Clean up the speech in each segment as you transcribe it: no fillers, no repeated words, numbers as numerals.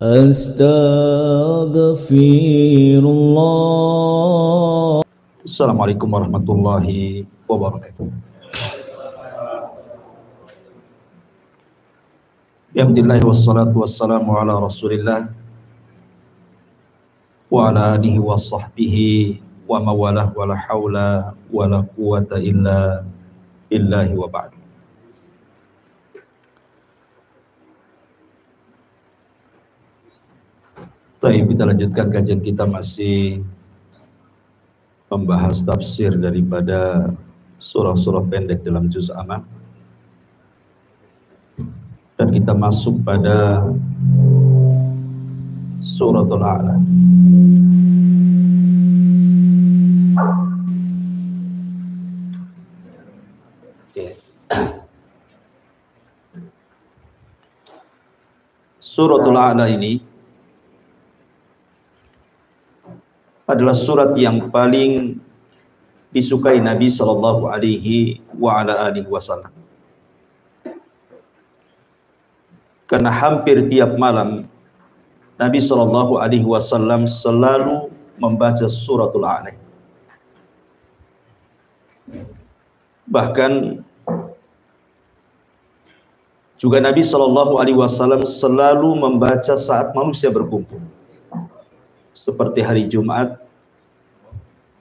Astaghfirullah. Assalamualaikum warahmatullahi wabarakatuh. Alhamdulillah wassalatu wassalamu ala Rasulillah wa ala alihi wa sahbihi wa mawalah wa la hawla wa la quwata illa billahi wa ba'du. Baik, kita lanjutkan kajian kita, masih membahas tafsir daripada surah-surah pendek dalam juz amma, dan kita masuk pada suratul A'la. Suratul A'la ini adalah surat yang paling disukai Nabi Shallallahu Alaihi Wasallam, karena hampir tiap malam Nabi Shallallahu Alaihi Wasallam selalu membaca suratul A'la. Bahkan juga Nabi Shallallahu Alaihi Wasallam selalu membaca saat manusia berkumpul, seperti hari Jumat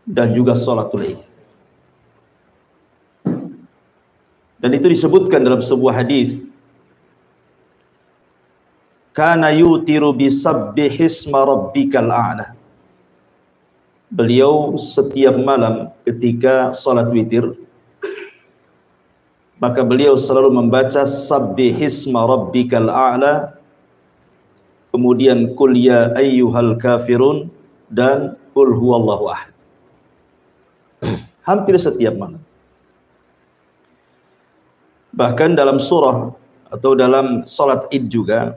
dan juga sholatul Id. Dan itu disebutkan dalam sebuah hadis, kana yutiru bisabbihisma rabbikal a'la. Beliau setiap malam ketika sholat witir, maka beliau selalu membaca sabbihisma rabbikal a'la, kemudian qul ya ayyuhal kafirun, dan qul huwallahu ahad. Hampir setiap malam. Bahkan dalam surah atau dalam salat Id juga,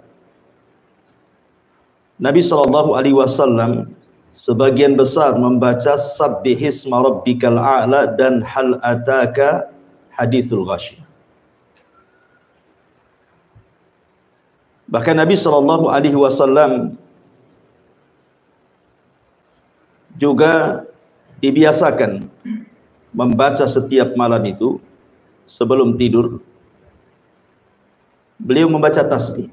Nabi Shallallahu Alaihi Wasallam sebagian besar membaca sabbihisma rabbikal a'la dan hal ataka hadithul ghasyiyah. Bahkan Nabi Shallallahu Alaihi Wasallam juga dibiasakan membaca setiap malam itu sebelum tidur, beliau membaca tasbih,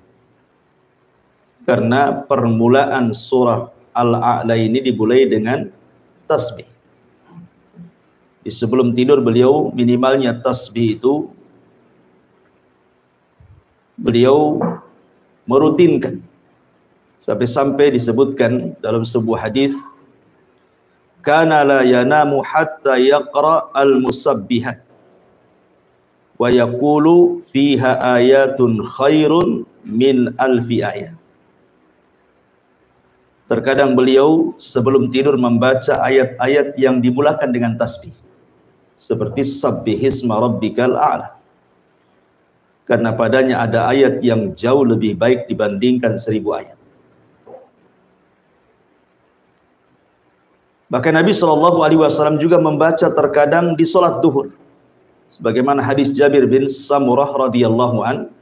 karena permulaan surah Al-A'la ini dimulai dengan tasbih. Di sebelum tidur beliau minimalnya tasbih itu beliau merutinkan, sampai-sampai disebutkan dalam sebuah hadis, kana la yanamu hatta yaqra al-musabbihat wa yaqulu fiha ayatun khairun min alfi ayat. Terkadang beliau sebelum tidur membaca ayat-ayat yang dimulakan dengan tasbih, seperti sabbihisma rabbikal a'la, karena padanya ada ayat yang jauh lebih baik dibandingkan 1000 ayat. Bahkan Nabi Shallallahu Alaihi Wasallam juga membaca terkadang di sholat duhur, sebagaimana hadis Jabir bin Samurah radhiyallahu an,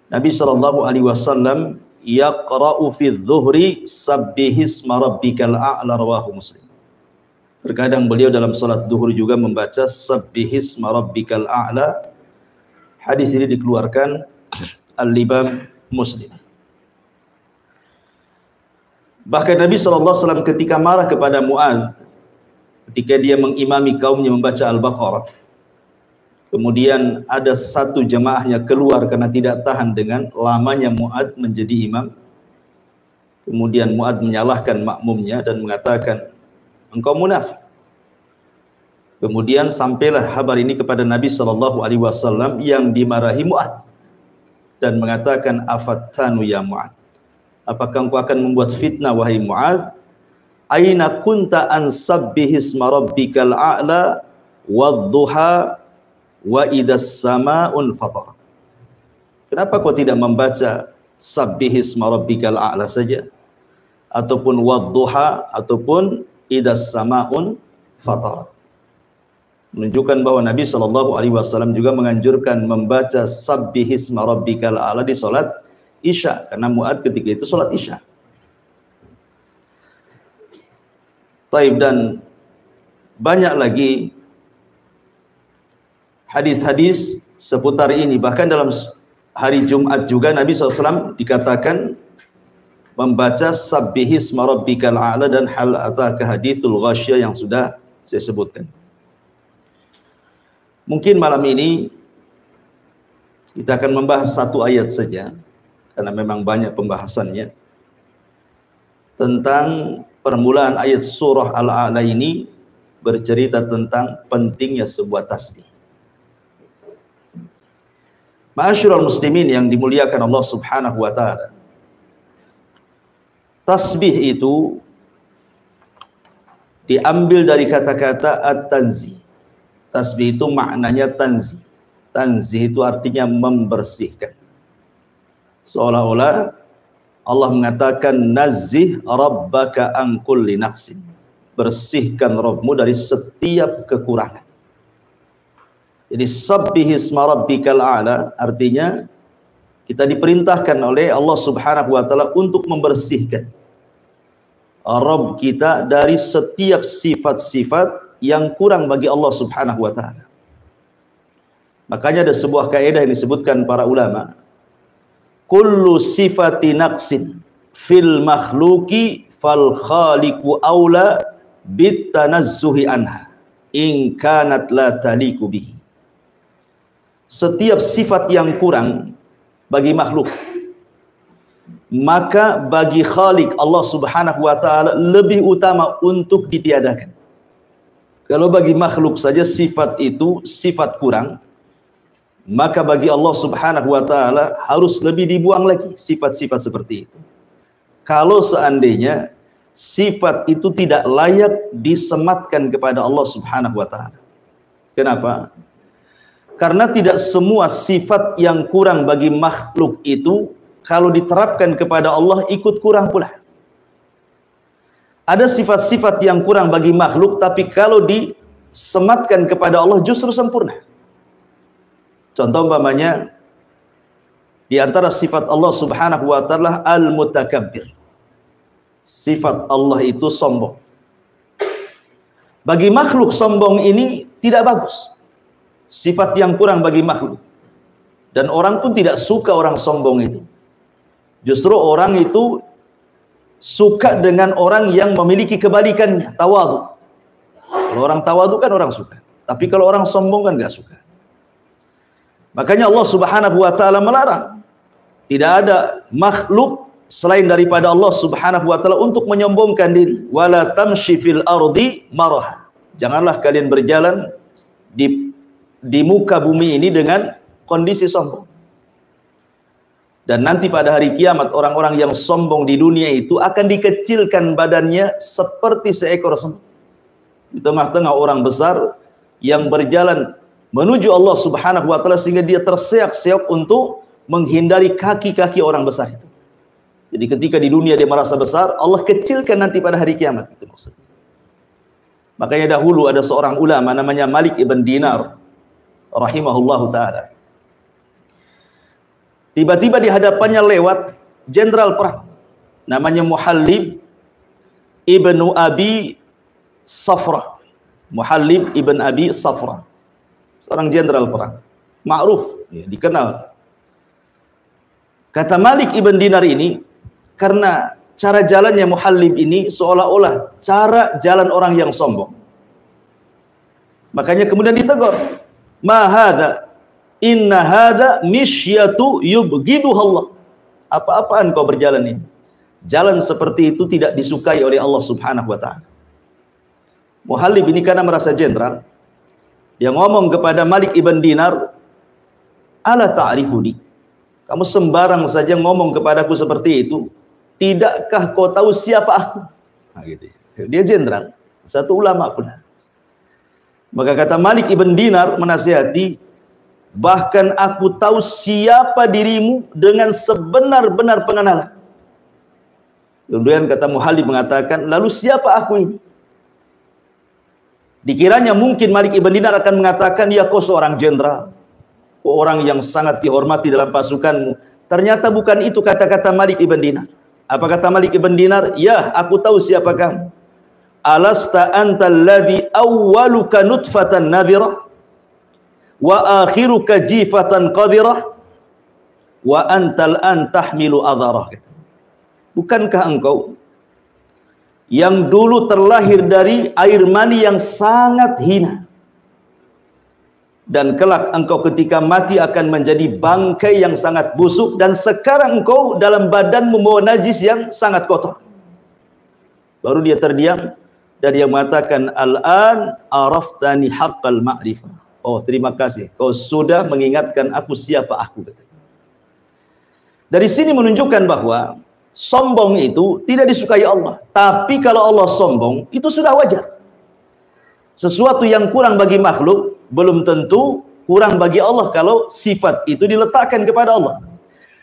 Nabi Shallallahu Alaihi Wasallam yaqra'u fi dhuhri sabbihisma rabbikal a'la, rawahu Muslim. Terkadang beliau dalam sholat duhur juga membaca sabbihisma rabbikal a'la. Hadis ini dikeluarkan Al-Imam Muslim. Bahkan Nabi SAW ketika marah kepada Mu'adz, ketika dia mengimami kaumnya membaca Al-Baqarah, kemudian ada satu jamaahnya keluar karena tidak tahan dengan lamanya Mu'adz menjadi imam. Kemudian Mu'adz menyalahkan makmumnya dan mengatakan, engkau munafik. Kemudian sampailah kabar ini kepada Nabi SAW yang dimarahi Mu'adz dan mengatakan, afattanu ya Mu'adz, apakah engkau akan membuat fitnah wahai Mu'adz? Aina kunta an sabbihisma rabbikal a'la wadduha wa idas sama'un fatar. Kenapa kau tidak membaca sabbihisma rabbikal a'la saja, ataupun wadduha, ataupun idas sama'un fatar? Menunjukkan bahwa Nabi Shallallahu Alaihi Wasallam juga menganjurkan membaca sabbihisma rabbikal a'la di salat Isya, karena Mu'adz ketika itu sholat Isya. Taib, dan banyak lagi hadis-hadis seputar ini. Bahkan dalam hari Jumat juga Nabi SAW dikatakan membaca Sabbihisma rabbikal a'la dan hal ataka hadithul ghasyah yang sudah saya sebutkan. Mungkin malam ini kita akan membahas satu ayat saja, karena memang banyak pembahasannya, tentang permulaan ayat surah Al-A'la ini bercerita tentang pentingnya sebuah tasbih. Ma'asyiral muslimin yang dimuliakan Allah Subhanahu wa taala. Tasbih itu diambil dari kata-kata at-tanzih. Tasbih itu maknanya tanzih. Tanzih itu artinya membersihkan. Seolah-olah Allah mengatakan nazzih rabbaka an kulli naqsin. Bersihkan Rabbmu dari setiap kekurangan. Jadi sabbihisma rabbikal a'la artinya kita diperintahkan oleh Allah Subhanahu wa taala untuk membersihkan Rabb kita dari setiap sifat-sifat yang kurang bagi Allah Subhanahu wa taala. Makanya ada sebuah kaidah yang disebutkan para ulama, kullu sifati naqsin fil makhluqi fal khaliqu aula bitanazzuhi anha in kanat la taliqu bihi. Setiap sifat yang kurang bagi makhluk, maka bagi Khaliq Allah Subhanahu wa taala lebih utama untuk ditiadakan. Kalau bagi makhluk saja sifat itu sifat kurang, maka bagi Allah Subhanahu wa taala harus lebih dibuang lagi sifat-sifat seperti itu. Kalau seandainya sifat itu tidak layak disematkan kepada Allah Subhanahu wa taala. Kenapa? Karena tidak semua sifat yang kurang bagi makhluk itu kalau diterapkan kepada Allah ikut kurang pula. Ada sifat-sifat yang kurang bagi makhluk, tapi kalau disematkan kepada Allah justru sempurna. Contoh umpamanya, di antara sifat Allah Subhanahu wa taala al-mutakabbir. Sifat Allah itu sombong. Bagi makhluk sombong ini tidak bagus. Sifat yang kurang bagi makhluk. Dan orang pun tidak suka orang sombong itu. Justru orang itu suka dengan orang yang memiliki kebalikannya, tawadhu. Kalau orang tawadhu kan orang suka. Tapi kalau orang sombong kan nggak suka. Makanya Allah Subhanahu wa taala melarang. Tidak ada makhluk selain daripada Allah Subhanahu wa taala untuk menyombongkan diri. Wala tamshi fil ardi maraha. Janganlah kalian berjalan di muka bumi ini dengan kondisi sombong. Dan nanti pada hari kiamat orang-orang yang sombong di dunia itu akan dikecilkan badannya seperti seekor semut. Di tengah-tengah orang besar yang berjalan menuju Allah Subhanahu wa taala sehingga dia terseok-seok untuk menghindari kaki-kaki orang besar itu. Jadi ketika di dunia dia merasa besar, Allah kecilkan nanti pada hari kiamat, itu maksudnya. Makanya dahulu ada seorang ulama namanya Malik ibn Dinar rahimahullahu taala. Tiba-tiba di hadapannya lewat jenderal perang namanya Muhallib ibnu Abi Safra. Muhallib ibn Abi Safra, seorang jenderal perang ma'ruf, ya, dikenal. Kata Malik ibn Dinar ini, karena cara jalannya Muhallib ini seolah-olah cara jalan orang yang sombong, makanya kemudian ditegur, ma hadza inna hadza misyatu yubghiduhallah. Apa-apaan kau berjalan ini? Jalan seperti itu tidak disukai oleh Allah Subhanahu wa taala. Muhallib ini karena merasa jenderal, dia ngomong kepada Malik ibn Dinar, ala ta'rifuni? Kamu sembarang saja ngomong kepadaku seperti itu. Tidakkah kau tahu siapa aku? Nah, gitu. Dia jenderal, satu ulama pula. Maka kata Malik ibn Dinar menasihati, bahkan aku tahu siapa dirimu dengan sebenar-benar pengenalan. Kemudian kata Muhallib mengatakan, lalu siapa aku ini? Dikiranya mungkin Malik ibn Dinar akan mengatakan, ya kau seorang jenderal, kau orang yang sangat dihormati dalam pasukanmu, Ternyata bukan itu kata-kata Malik ibn Dinar. Apa kata Malik ibn Dinar? Ya, aku tahu siapa kamu. Alasta antal ladzi awwaluka nutfatan nadhirah wa akhiruka jifatan qadhirah wa antal an tahmilu adharah. Bukankah engkau yang dulu terlahir dari air mani yang sangat hina, dan kelak engkau ketika mati akan menjadi bangkai yang sangat busuk, dan sekarang engkau dalam badan membawa najis yang sangat kotor. Baru dia terdiam dan dia mengatakan, al-an araftani haqqal ma'rifah. Oh, terima kasih, kau sudah mengingatkan aku siapa aku. Dari sini menunjukkan bahwa sombong itu tidak disukai Allah. Tapi kalau Allah sombong, itu sudah wajar. Sesuatu yang kurang bagi makhluk belum tentu kurang bagi Allah kalau sifat itu diletakkan kepada Allah.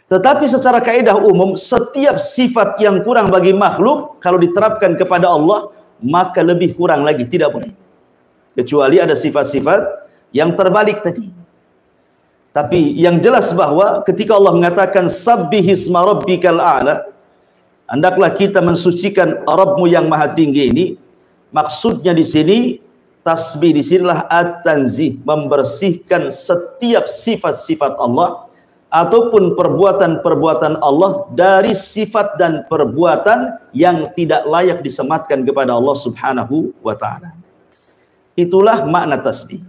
Tetapi secara kaidah umum, setiap sifat yang kurang bagi makhluk kalau diterapkan kepada Allah, maka lebih kurang lagi, tidak boleh. Kecuali ada sifat-sifat yang terbalik tadi. Tapi yang jelas bahwa ketika Allah mengatakan sabbihisma rabbikal a'la, hendaklah kita mensucikan Rabbmu yang maha tinggi ini, maksudnya di sini tasbih di sinilah at-tanzih, membersihkan setiap sifat-sifat Allah ataupun perbuatan-perbuatan Allah dari sifat dan perbuatan yang tidak layak disematkan kepada Allah Subhanahu wa taala. Itulah makna tasbih.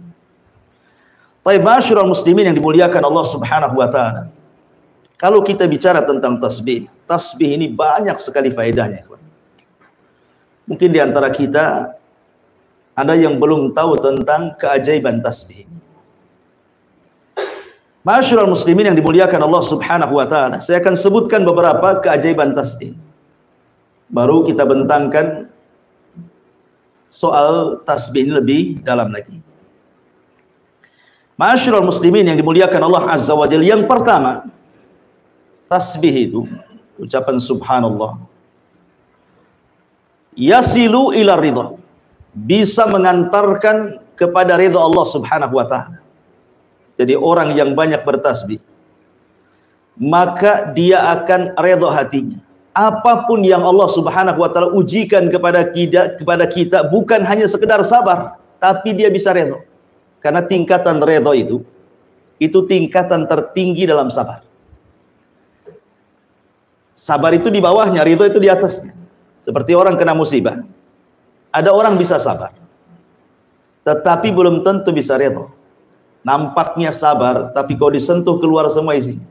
Baik, ma'asyiral muslimin yang dimuliakan Allah Subhanahu wa taala. Kalau kita bicara tentang tasbih, tasbih ini banyak sekali faedahnya. Mungkin di antara kita ada yang belum tahu tentang keajaiban tasbih. Ma'asyiral muslimin yang dimuliakan Allah Subhanahu wa taala, saya akan sebutkan beberapa keajaiban tasbih. Baru kita bentangkan soal tasbih ini lebih dalam lagi. Ma'asyiral muslimin yang dimuliakan Allah Azza wa Jalla, yang pertama, tasbih itu ucapan subhanallah yasilu ila ridha, bisa mengantarkan kepada ridha Allah Subhanahu wa taala. Jadi orang yang banyak bertasbih, maka dia akan ridha hatinya. Apapun yang Allah Subhanahu wa taala ujikan kepada kita bukan hanya sekedar sabar, tapi dia bisa ridha. Karena tingkatan ridha itu tingkatan tertinggi dalam sabar. Sabar itu di bawahnya, ridha itu di atasnya. Seperti orang kena musibah. Ada orang bisa sabar, tetapi belum tentu bisa ridha. Nampaknya sabar, tapi kalau disentuh keluar semua isinya.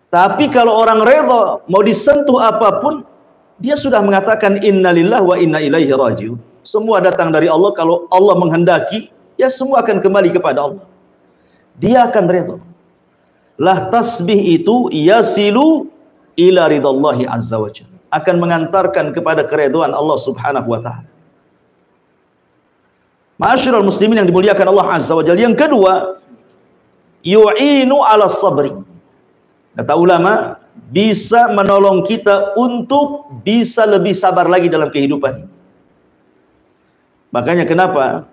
Tapi kalau orang ridha, mau disentuh apapun, dia sudah mengatakan innalillahi wa inna ilaihi raji'un. Semua datang dari Allah. Kalau Allah menghendaki, ya semua akan kembali kepada Allah. Dia akan ridha. Lah tasbih itu yasilu ila ridallahi azza wa jalla, akan mengantarkan kepada keridhaan Allah Subhanahu wa taala. Ma'asyiral muslimin yang dimuliakan Allah Azza wa Jalla, yang kedua, yu'inu ala sabri. Kata ulama, bisa menolong kita untuk bisa lebih sabar lagi dalam kehidupan ini. Makanya kenapa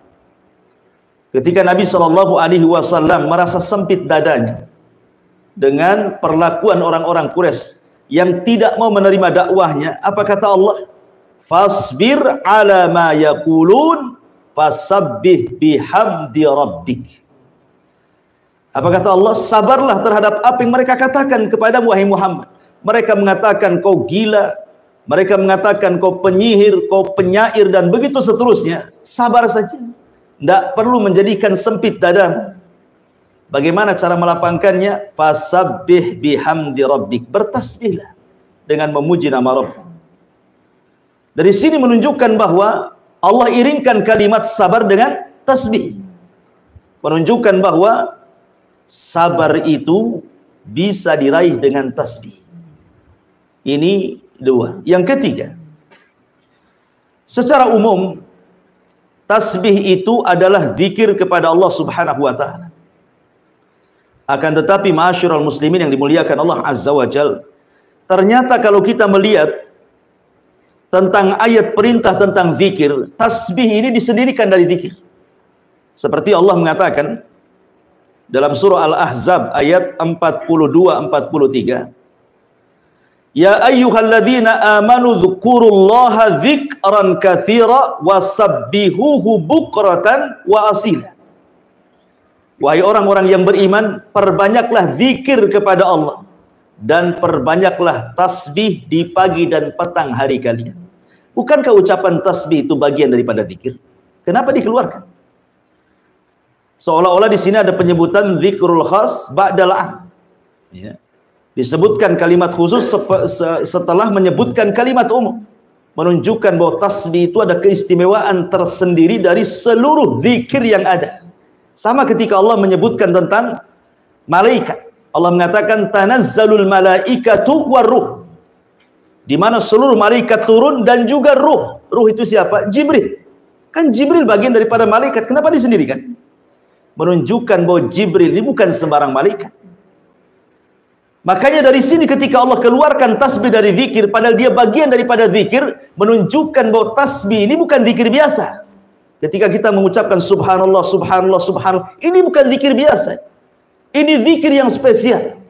ketika Nabi SAW merasa sempit dadanya dengan perlakuan orang-orang Quraisy yang tidak mau menerima dakwahnya, apa kata Allah? Fasbir ala ma yaqulun fasabbih bihamdi rabbik. Apa kata Allah? Sabarlah terhadap apa yang mereka katakan kepadamu wahai Muhammad. Mereka mengatakan kau gila, mereka mengatakan kau penyihir, kau penyair, dan begitu seterusnya. Sabar saja, tidak perlu menjadikan sempit dadamu. Bagaimana cara melapangkannya? Fasabbih bihamdi rabbik, bertasbihlah dengan memuji nama Rabb. Dari sini menunjukkan bahwa Allah iringkan kalimat sabar dengan tasbih, menunjukkan bahwa sabar itu bisa diraih dengan tasbih. Ini dua. Yang ketiga, secara umum tasbih itu adalah zikir kepada Allah Subhanahu wa taala. Akan tetapi ma'asyiral muslimin yang dimuliakan Allah Azza wa Jalla, ternyata kalau kita melihat tentang ayat perintah tentang zikir, tasbih ini disendirikan dari zikir. Seperti Allah mengatakan, dalam surah Al-Ahzab ayat 42-43. Ya ayyuhalladzina amanu dzkurullaha dzikran katsira wasabbihuhu bukratan wa asila. Wahai orang-orang yang beriman, perbanyaklah zikir kepada Allah dan perbanyaklah tasbih di pagi dan petang hari kalian. Bukankah ucapan tasbih itu bagian daripada zikir? Kenapa dikeluarkan? Seolah-olah di sini ada penyebutan zikrul khas ba'dal 'am. Ya. Disebutkan kalimat khusus setelah menyebutkan kalimat umum, menunjukkan bahwa tasbih itu ada keistimewaan tersendiri dari seluruh zikir yang ada. Sama ketika Allah menyebutkan tentang malaikat, Allah mengatakan tanazzalul malaikatu waruh, di mana seluruh malaikat turun dan juga ruh. Ruh itu siapa? Jibril. Kan Jibril bagian daripada malaikat, kenapa disendirikan? Menunjukkan bahwa Jibril ini bukan sembarang malaikat. Makanya dari sini ketika Allah keluarkan tasbih dari zikir, padahal dia bagian daripada zikir, menunjukkan bahwa tasbih ini bukan zikir biasa. Ketika kita mengucapkan subhanallah, subhanallah, subhanallah, ini bukan zikir biasa. Ini zikir yang spesial.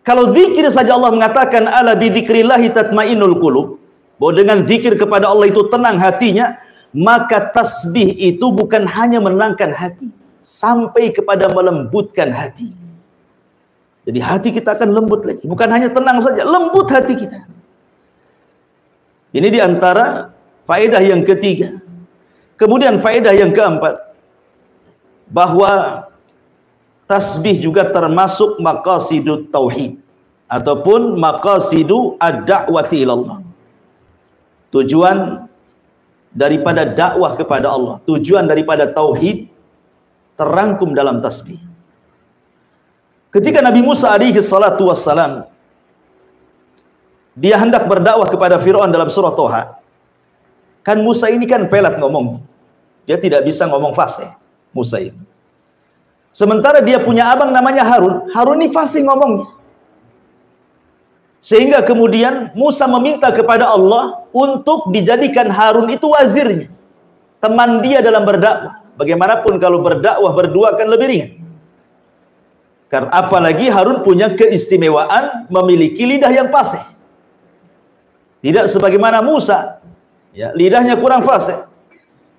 Kalau zikir saja Allah mengatakan ala bi dzikrillahi tatmainnul qulub, bahwa dengan zikir kepada Allah itu tenang hatinya, maka tasbih itu bukan hanya menenangkan hati, sampai kepada melembutkan hati. Jadi hati kita akan lembut lagi. Bukan hanya tenang saja, lembut hati kita. Ini diantara faedah yang ketiga. Kemudian faedah yang keempat, bahwa tasbih juga termasuk maqasidut tauhid, ataupun maqasidu ad-da'wati ilallah. Tujuan daripada dakwah kepada Allah, tujuan daripada tauhid terangkum dalam tasbih. Ketika Nabi Musa alaihi salatu wassalam dia hendak berdakwah kepada Fir'aun dalam surah Toha, kan Musa ini kan pelat ngomong, dia tidak bisa ngomong fasih Musa ini. Sementara dia punya abang namanya Harun, Harun ini fasih ngomongnya. Sehingga kemudian Musa meminta kepada Allah untuk dijadikan Harun itu wazirnya, teman dia dalam berdakwah. Bagaimanapun kalau berdakwah berdua kan lebih ringan. Karena apalagi Harun punya keistimewaan memiliki lidah yang fasih. Tidak sebagaimana Musa, ya, lidahnya kurang fasih.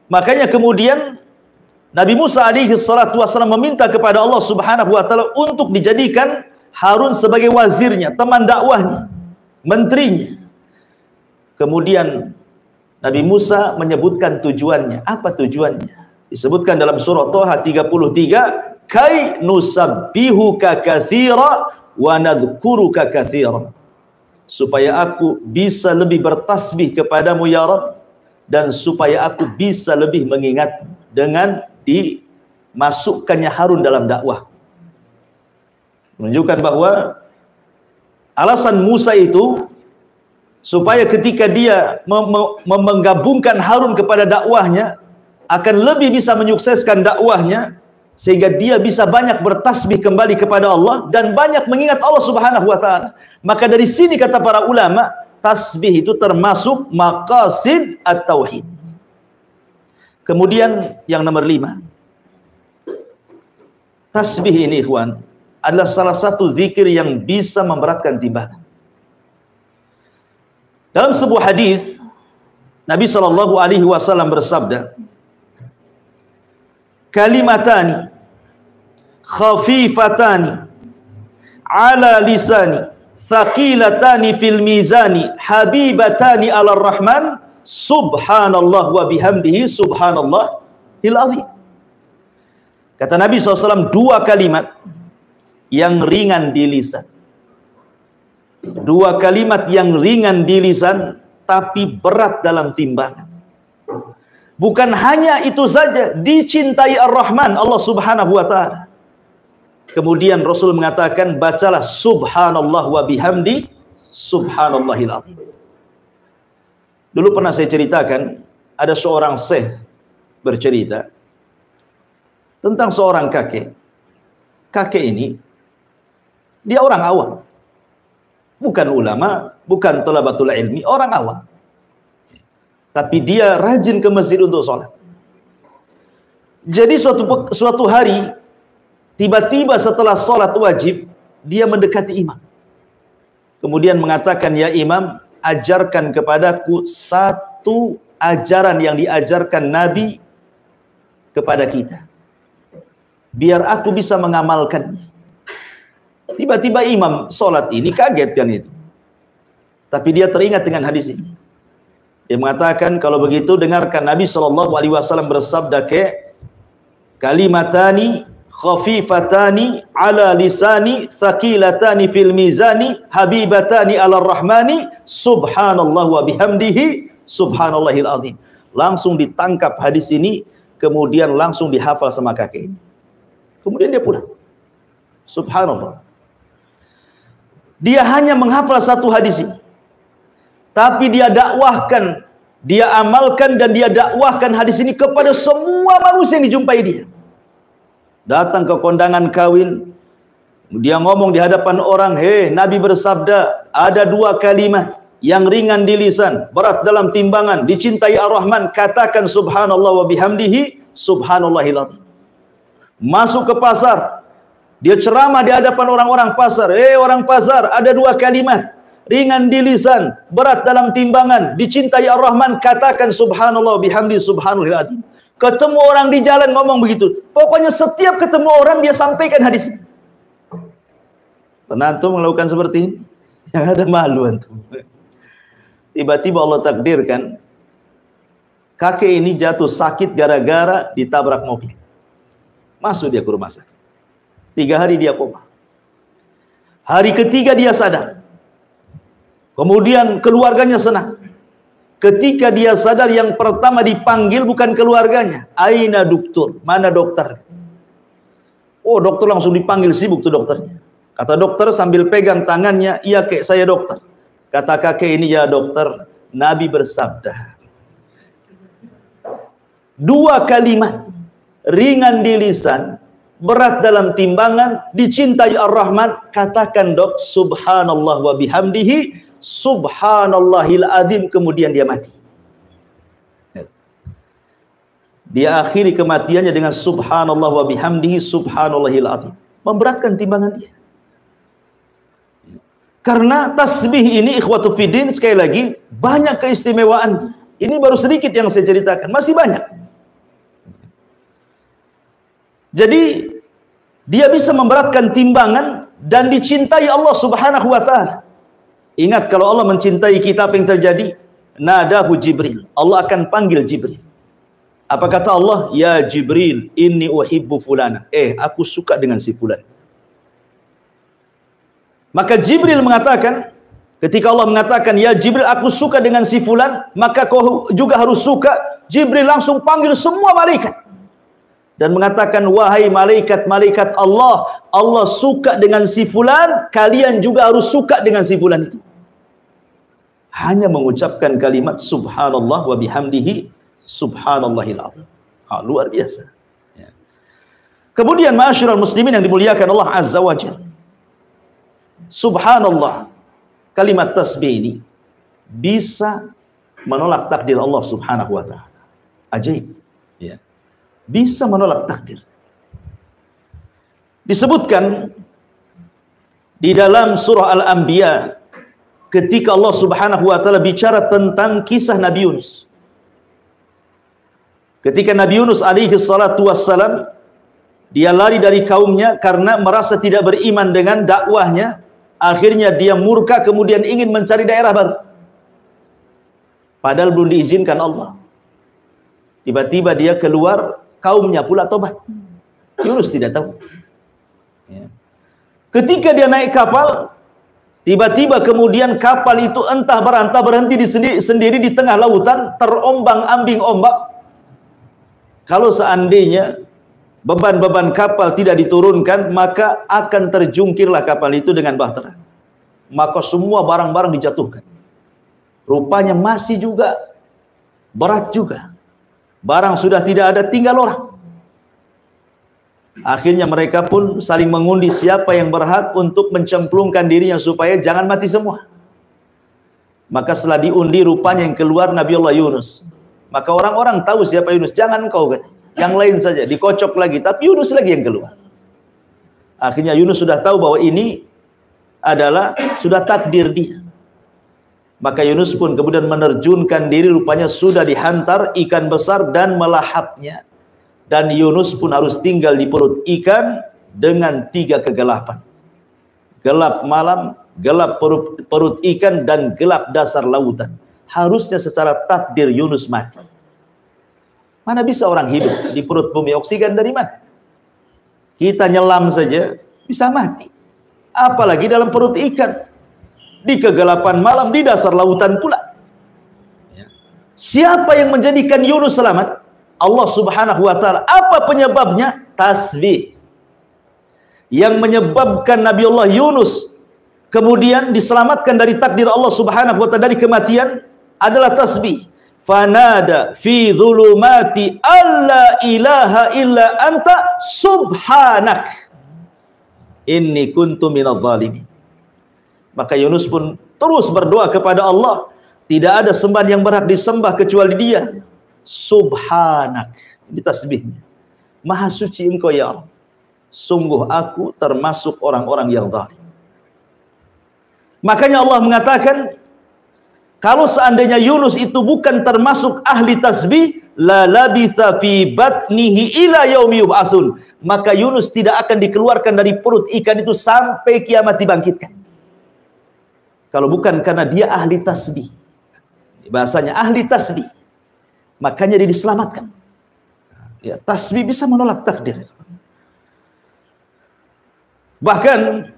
Makanya kemudian Nabi Musa alaihi salatu wasallam meminta kepada Allah Subhanahu wa taala untuk dijadikan Harun sebagai wazirnya, teman dakwahnya, menterinya. Kemudian Nabi Musa menyebutkan tujuannya. Apa tujuannya? Disebutkan dalam surah Toha 33, kai nusabbihuka katsira wa nadhkuruka katsira, supaya aku bisa lebih bertasbih kepadamu ya Rabb, dan supaya aku bisa lebih mengingatmu, dengan dimasukkannya Harun dalam dakwah. Menunjukkan bahwa alasan Musa itu supaya ketika dia menggabungkan Harun kepada dakwahnya akan lebih bisa menyukseskan dakwahnya, sehingga dia bisa banyak bertasbih kembali kepada Allah dan banyak mengingat Allah Subhanahu wa taala. Maka dari sini kata para ulama, tasbih itu termasuk maqasid at-tauhid. Kemudian yang nomor 5, tasbih ini ikhwan adalah salah satu zikir yang bisa memberatkan timbangan. Dalam sebuah hadis Nabi sallallahu alaihi wasallam bersabda, kalimatani khafifatani ala lisani thaqilatani fil mizani habibatani ala rahman subhanallah wa bihamdihi subhanallahil azim. Kata Nabi SAW, 2 kalimat yang ringan di lisan, 2 kalimat yang ringan di lisan tapi berat dalam timbangan. Bukan hanya itu saja, dicintai Ar-Rahman Allah Subhanahu wa taala. Kemudian Rasul mengatakan, bacalah subhanallah wa bihamdi subhanallahil azim. Dulu pernah saya ceritakan, ada seorang syekh bercerita tentang seorang kakek. Kakek ini dia orang awam, bukan ulama, bukan thalabatul ilmi, orang awam. Tapi dia rajin ke masjid untuk sholat. Jadi suatu hari Tiba-tiba setelah sholat wajib, dia mendekati imam. Kemudian mengatakan, ya imam, ajarkan kepadaku satu ajaran yang diajarkan Nabi kepada kita, biar aku bisa mengamalkannya. Tiba-tiba imam sholat ini kaget kan itu. Tapi dia teringat dengan hadis ini. Dia mengatakan, kalau begitu dengarkan Nabi SAW bersabda kalimatani khafifatani ala lisani thaqilatani fil mizani habibatani ala rahmani subhanallah wa bihamdihi subhanallahil azim. Langsung ditangkap hadis ini, kemudian langsung dihafal sama kakek ini. Kemudian dia pulang. Subhanallah. Dia hanya menghafal satu hadis ini, tapi dia dakwahkan, dia amalkan, dan dia dakwahkan hadis ini kepada semua manusia yang dijumpai dia. Datang ke kondangan kawin, dia ngomong di hadapan orang, hei, Nabi bersabda, ada dua kalimat yang ringan di lisan, berat dalam timbangan, dicintai Ar-Rahman, katakan subhanallah wa bihamdihi subhanallahil azim. Masuk ke pasar, dia ceramah di hadapan orang-orang pasar, hei orang pasar, ada dua kalimat ringan di lisan, berat dalam timbangan, dicintai Ar-Rahman, katakan subhanallah wa bihamdihi subhanallahil azim. Ketemu orang di jalan ngomong begitu. Pokoknya setiap ketemu orang dia sampaikan hadis ini. Pernah antum melakukan seperti ini? Yang ada malu antum. Tiba-tiba Allah takdirkan kakek ini jatuh sakit gara-gara ditabrak mobil. Masuk dia ke rumah sakit. 3 hari dia koma. Hari ketiga dia sadar. Kemudian keluarganya senang. Ketika dia sadar, yang pertama dipanggil bukan keluarganya. Aina dokter? Mana dokter? Oh, dokter langsung dipanggil, sibuk tuh dokternya. Kata dokter sambil pegang tangannya, iya kek, saya dokter. Kata kakek ini, ya dokter, Nabi bersabda, 2 kalimat ringan di lisan, berat dalam timbangan, dicintai Ar-Rahman, katakan dok, subhanallah wa bihamdihi subhanallahil azim. Kemudian dia mati. Dia akhiri kematiannya dengan subhanallah wa bihamdihi subhanallahil azim. Memberatkan timbangan dia. Karena tasbih ini ikhwatu fiddin, sekali lagi banyak keistimewaan. Ini baru sedikit yang saya ceritakan, masih banyak. Jadi dia bisa memberatkan timbangan dan dicintai Allah Subhanahu wa taala. Ingat, kalau Allah mencintai kita, apa yang terjadi? Nadahu Jibril. Allah akan panggil Jibril. Apa kata Allah? Ya Jibril, inni uhibbu fulana. Aku suka dengan si fulan. Maka Jibril mengatakan, ketika Allah mengatakan, ya Jibril, aku suka dengan si fulan, maka kau juga harus suka. Jibril langsung panggil semua malaikat. Dan mengatakan, wahai malaikat-malaikat Allah, Allah suka dengan si fulan, kalian juga harus suka dengan si fulan itu. Hanya mengucapkan kalimat subhanallah wa bihamdihi subhanallahil azim. Luar biasa. Ya. Kemudian ma'asyiral muslimin yang dimuliakan Allah Azza wa Jalla, subhanallah, kalimat tasbih ini bisa menolak takdir Allah Subhanahu wa taala. Ajaib. Ya. Bisa menolak takdir. Disebutkan di dalam surah Al-Anbiya, ketika Allah Subhanahu wa taala bicara tentang kisah Nabi Yunus. Ketika Nabi Yunus alaihi salatu wassalam, dia lari dari kaumnya karena merasa tidak beriman dengan dakwahnya. Akhirnya dia murka, kemudian ingin mencari daerah baru. Padahal belum diizinkan Allah. Tiba-tiba dia keluar, kaumnya pula tobat. Yunus tidak tahu. Ya. Ketika dia naik kapal, tiba-tiba kemudian kapal itu entah berantah berhenti sendiri di tengah lautan, terombang-ambing ombak. Kalau seandainya beban-beban kapal tidak diturunkan, maka akan terjungkirlah kapal itu dengan bahtera. Maka semua barang-barang dijatuhkan. Rupanya masih juga berat juga. Barang sudah tidak ada, tinggal orang. Akhirnya mereka pun saling mengundi siapa yang berhak untuk mencemplungkan dirinya supaya jangan mati semua. Maka setelah diundi, rupanya yang keluar Nabi Allah Yunus. Maka orang-orang tahu siapa Yunus. Jangan engkau, yang lain saja. Dikocok lagi, tapi Yunus lagi yang keluar. Akhirnya Yunus sudah tahu bahwa ini adalah sudah takdir dia. Maka Yunus pun kemudian menerjunkan diri, rupanya sudah dihantar ikan besar dan melahapnya. Dan Yunus pun harus tinggal di perut ikan dengan 3 kegelapan. Gelap malam, gelap perut ikan, dan gelap dasar lautan. Harusnya secara takdir Yunus mati. Mana bisa orang hidup di perut bumi? Oksigen dari mana? Kita nyelam saja bisa mati. Apalagi dalam perut ikan. Di kegelapan malam, di dasar lautan pula. Siapa yang menjadikan Yunus selamat? Allah Subhanahu wa ta'ala. Apa penyebabnya? Tasbih. Yang menyebabkan Nabiullah Yunus kemudian diselamatkan dari takdir Allah Subhanahu wa ta'ala, dari kematian, adalah tasbih. Fanada fi dhulumati alla ilaha illa anta subhanak inni kuntu minadh dhalimin. Maka Yunus pun terus berdoa kepada Allah, tidak ada sembahan yang berhak disembah kecuali Dia. Subhanak, ini tasbihnya. Maha suci Engkau ya Allah, sungguh aku termasuk orang-orang yang zalim. Makanya Allah mengatakan, kalau seandainya Yunus itu bukan termasuk ahli tasbih, la labitha fi batnihi ila yaumi yub'atsun, maka Yunus tidak akan dikeluarkan dari perut ikan itu sampai kiamat dibangkitkan. Kalau bukan karena dia ahli tasbih, bahasanya ahli tasbih, makanya dia diselamatkan. Ya, tasbih bisa menolak takdir. Bahkan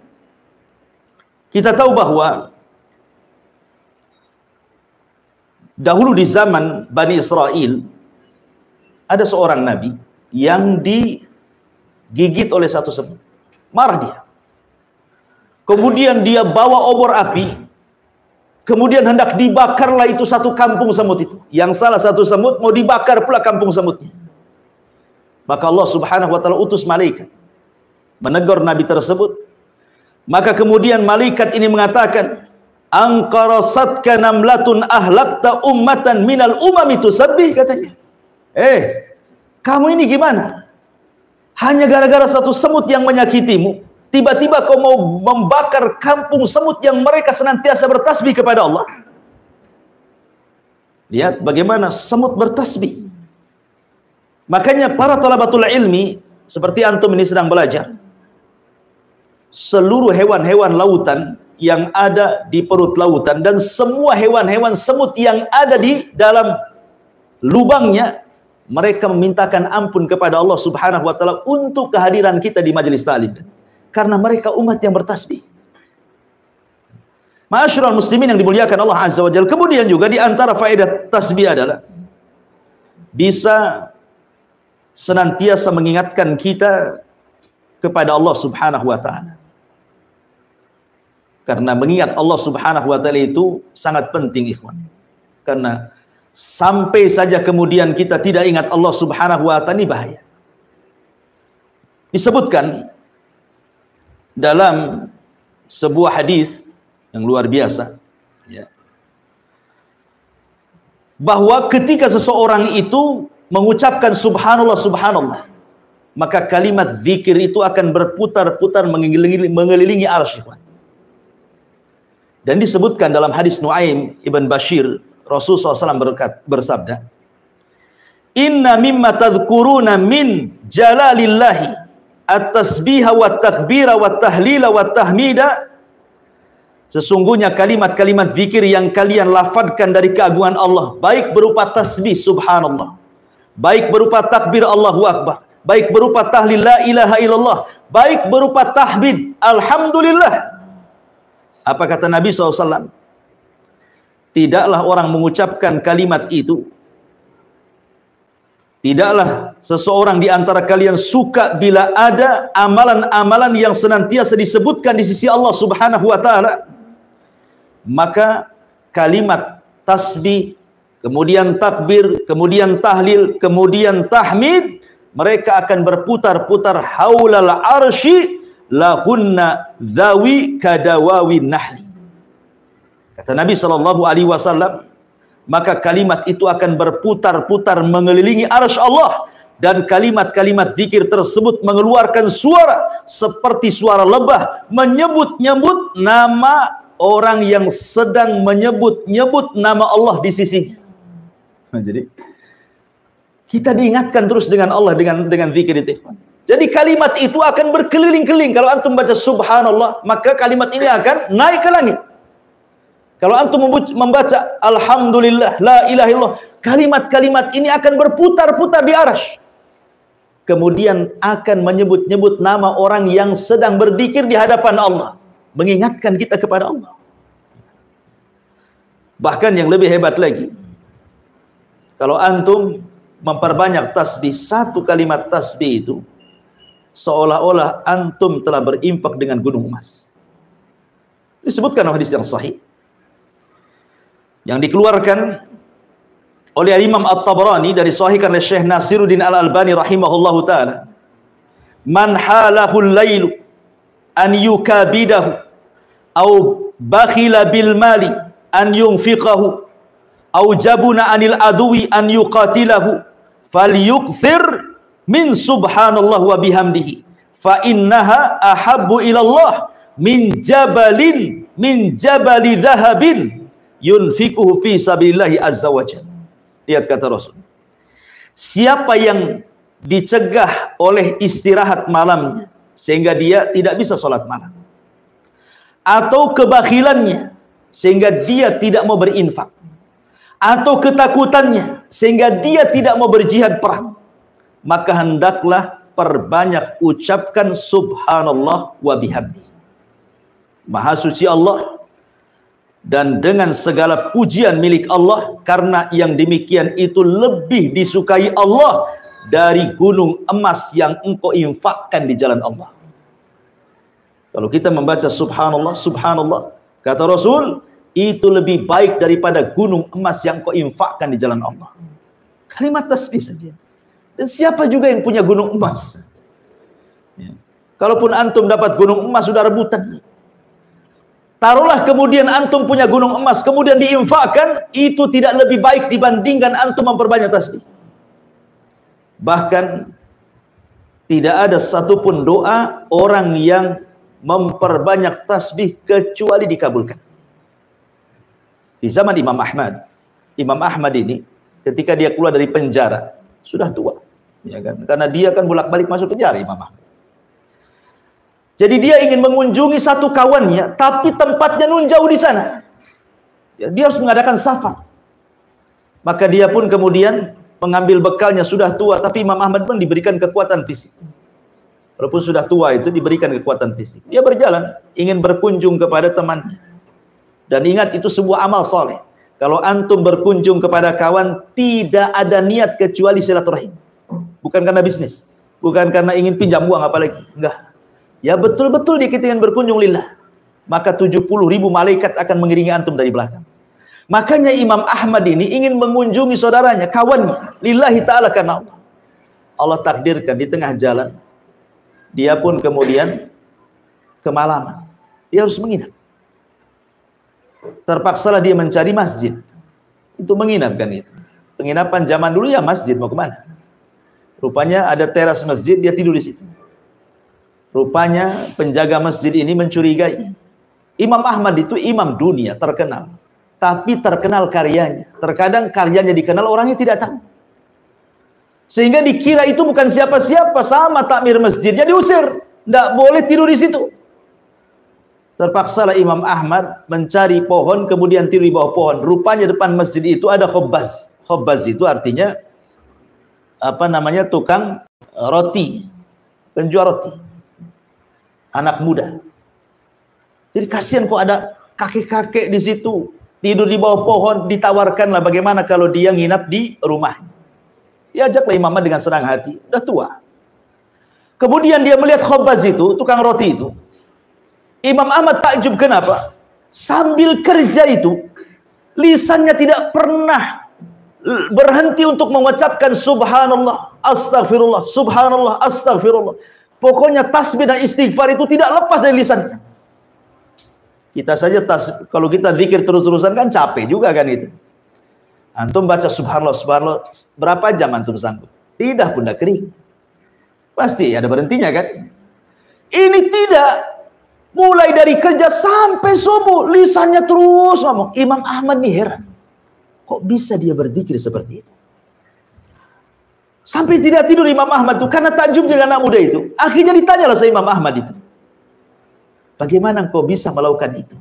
kita tahu bahwa dahulu di zaman Bani Israel ada seorang nabi yang digigit oleh satu semut. Marah dia. Kemudian dia bawa obor api. Kemudian hendak dibakarlah itu satu kampung semut itu. Yang salah satu semut mau dibakar pula kampung semutnya. Maka Allah Subhanahu wa ta'ala utus malaikat menegur nabi tersebut. Maka kemudian malaikat ini mengatakan, angkarasatka namlatun ahlakta ummatan minal umami tusabbih, katanya. Kamu ini gimana? Hanya gara-gara satu semut yang menyakitimu, tiba-tiba kau mau membakar kampung semut yang mereka senantiasa bertasbih kepada Allah. Lihat bagaimana semut bertasbih. Makanya para talabatul ilmi seperti antum ini sedang belajar, seluruh hewan-hewan lautan yang ada di perut lautan dan semua hewan-hewan semut yang ada di dalam lubangnya, mereka memintakan ampun kepada Allah Subhanahu wa ta'ala untuk kehadiran kita di majelis ta'lim, karena mereka umat yang bertasbih. Ma'asyiral muslimin yang dimuliakan Allah Azza wa Jalla. Kemudian juga di antara faedah tasbih adalah bisa senantiasa mengingatkan kita kepada Allah Subhanahu wa ta'ala. Karena mengingat Allah Subhanahu wa ta'ala itu sangat penting, ikhwan. Karena sampai saja kemudian kita tidak ingat Allah Subhanahu wa ta'ala, ini bahaya. Disebutkan dalam sebuah hadis yang luar biasa, ya, bahwa ketika seseorang itu mengucapkan subhanallah, subhanallah, maka kalimat zikir itu akan berputar-putar mengelilingi arsy. Dan disebutkan dalam hadis Nuaim ibn Bashir, Rasulullah SAW bersabda, inna mimma tadhkuruna min jalalillahi at-tasbiha wa takbira wa tahlila wa tahmida, sesungguhnya kalimat-kalimat zikir yang kalian lafadkan dari keagungan Allah, baik berupa tasbih subhanallah, baik berupa takbir Allahu Akbar, baik berupa tahlil la ilaha illallah, baik berupa tahmid alhamdulillah. Apa kata Nabi SAW? Tidaklah orang mengucapkan kalimat itu, tidaklah seseorang di antara kalian suka bila ada amalan-amalan yang senantiasa disebutkan di sisi Allah Subhanahu wa ta'ala, maka kalimat tasbih, kemudian takbir, kemudian tahlil, kemudian tahmid, mereka akan berputar-putar haulal arsy lahunna dhawi kadawawi nahli. Kata Nabi SAW, maka kalimat itu akan berputar-putar mengelilingi arsy Allah dan kalimat-kalimat zikir tersebut mengeluarkan suara seperti suara lebah menyebut-nyebut nama orang yang sedang menyebut-nyebut nama Allah di sisinya. Jadi kita diingatkan terus dengan Allah dengan zikir itu. Jadi kalimat itu akan berkeliling-keliling. Kalau antum baca subhanallah, maka kalimat ini akan naik ke langit. Kalau antum membaca alhamdulillah, la ilaha illallah, kalimat-kalimat ini akan berputar-putar di arasy. Kemudian akan menyebut-nyebut nama orang yang sedang berzikir di hadapan Allah, mengingatkan kita kepada Allah. Bahkan yang lebih hebat lagi, kalau antum memperbanyak tasbih, satu kalimat tasbih itu seolah-olah antum telah berimpak dengan gunung emas. Disebutkan dalam hadis yang sahih yang dikeluarkan oleh Imam At-Tabrani dari sahihkan oleh Syekh Nasiruddin Al-Albani rahimahullahu taala, man halahul lailu an yukabidahu au bakhila bil mali an yunfiqahu au jabuna anil adwi an yuqatilahu falyukthir min subhanallah wa bihamdihi fa innaha ahabbu ilallah min jabali dhahabin yunfikuhu fi sabilillahi azza wajalla. Lihat kata Rasul, siapa yang dicegah oleh istirahat malamnya sehingga dia tidak bisa sholat malam, atau kebakhilannya sehingga dia tidak mau berinfak, atau ketakutannya sehingga dia tidak mau berjihad perang, maka hendaklah perbanyak ucapkan subhanallah wa bihamdi. Maha suci Allah dan dengan segala pujian milik Allah, karena yang demikian itu lebih disukai Allah dari gunung emas yang engkau infakkan di jalan Allah. Kalau kita membaca subhanallah, subhanallah, kata Rasul, itu lebih baik daripada gunung emas yang engkau infakkan di jalan Allah. Kalimat tasbih saja. Dan siapa juga yang punya gunung emas? Ya. Kalaupun antum dapat gunung emas, sudah rebutan. Taruhlah kemudian antum punya gunung emas, kemudian diinfakkan, itu tidak lebih baik dibandingkan antum memperbanyak tasbih. Bahkan tidak ada satupun doa orang yang memperbanyak tasbih kecuali dikabulkan. Di zaman Imam Ahmad ini ketika dia keluar dari penjara sudah tua, ya kan? Karena dia kan bolak-balik masuk penjara Imam Ahmad. Jadi dia ingin mengunjungi satu kawannya, tapi tempatnya nun jauh di sana. Ya, dia harus mengadakan safar. Maka dia pun kemudian mengambil bekalnya, sudah tua, tapi Imam Ahmad pun diberikan kekuatan fisik. Walaupun sudah tua itu diberikan kekuatan fisik. Dia berjalan, ingin berkunjung kepada temannya. Dan ingat, itu sebuah amal soleh. Kalau antum berkunjung kepada kawan, tidak ada niat kecuali silaturahim. Bukan karena bisnis, bukan karena ingin pinjam uang apalagi. Enggak. Ya betul-betul kita ingin berkunjung lillah. Maka 70.000 malaikat akan mengiringi antum dari belakang. Makanya Imam Ahmad ini ingin mengunjungi saudaranya, kawannya, lillahi ta'ala karena Allah. Allah takdirkan di tengah jalan, dia pun kemudian kemalaman. Dia harus menginap. Terpaksalah dia mencari masjid untuk menginap kan itu. Penginapan zaman dulu ya masjid, mau kemana? Rupanya ada teras masjid, dia tidur di situ. Rupanya penjaga masjid ini mencurigai. Imam Ahmad itu imam dunia terkenal, tapi terkenal karyanya. Terkadang karyanya dikenal, orangnya tidak tahu. Sehingga dikira itu bukan siapa-siapa, sama takmir masjid, jadi usir. Tidak boleh tidur di situ. Terpaksalah Imam Ahmad mencari pohon, kemudian tidur di bawah pohon. Rupanya depan masjid itu ada khobbaz. Khobbaz itu artinya tukang roti, penjual roti. Anak muda. Jadi kasihan kok ada kakek-kakek di situ tidur di bawah pohon, ditawarkanlah bagaimana kalau dia nginap di rumahnya. Diajaklah Imam Ahmad dengan senang hati, udah tua. Kemudian dia melihat khobbaz itu, tukang roti itu. Imam Ahmad takjub, kenapa? Sambil kerja itu, lisannya tidak pernah berhenti untuk mengucapkan subhanallah, astagfirullah, subhanallah, astagfirullah. Pokoknya tasbih dan istighfar itu tidak lepas dari lisannya. Kita saja kalau kita zikir terus-terusan kan capek juga kan itu. Antum baca subhanallah, subhanallah, berapa jam antum sanggup? lidah pun dah kering. Pasti ada berhentinya kan? Ini tidak. Mulai dari kerja sampai subuh, lisannya terus ngomong. Imam Ahmad nih heran. Kok bisa dia berzikir seperti itu? Sampai tidak tidur Imam Ahmad itu karena takjub dengan anak muda itu. Akhirnya ditanyalah sama Imam Ahmad itu. Bagaimana engkau bisa melakukan itu?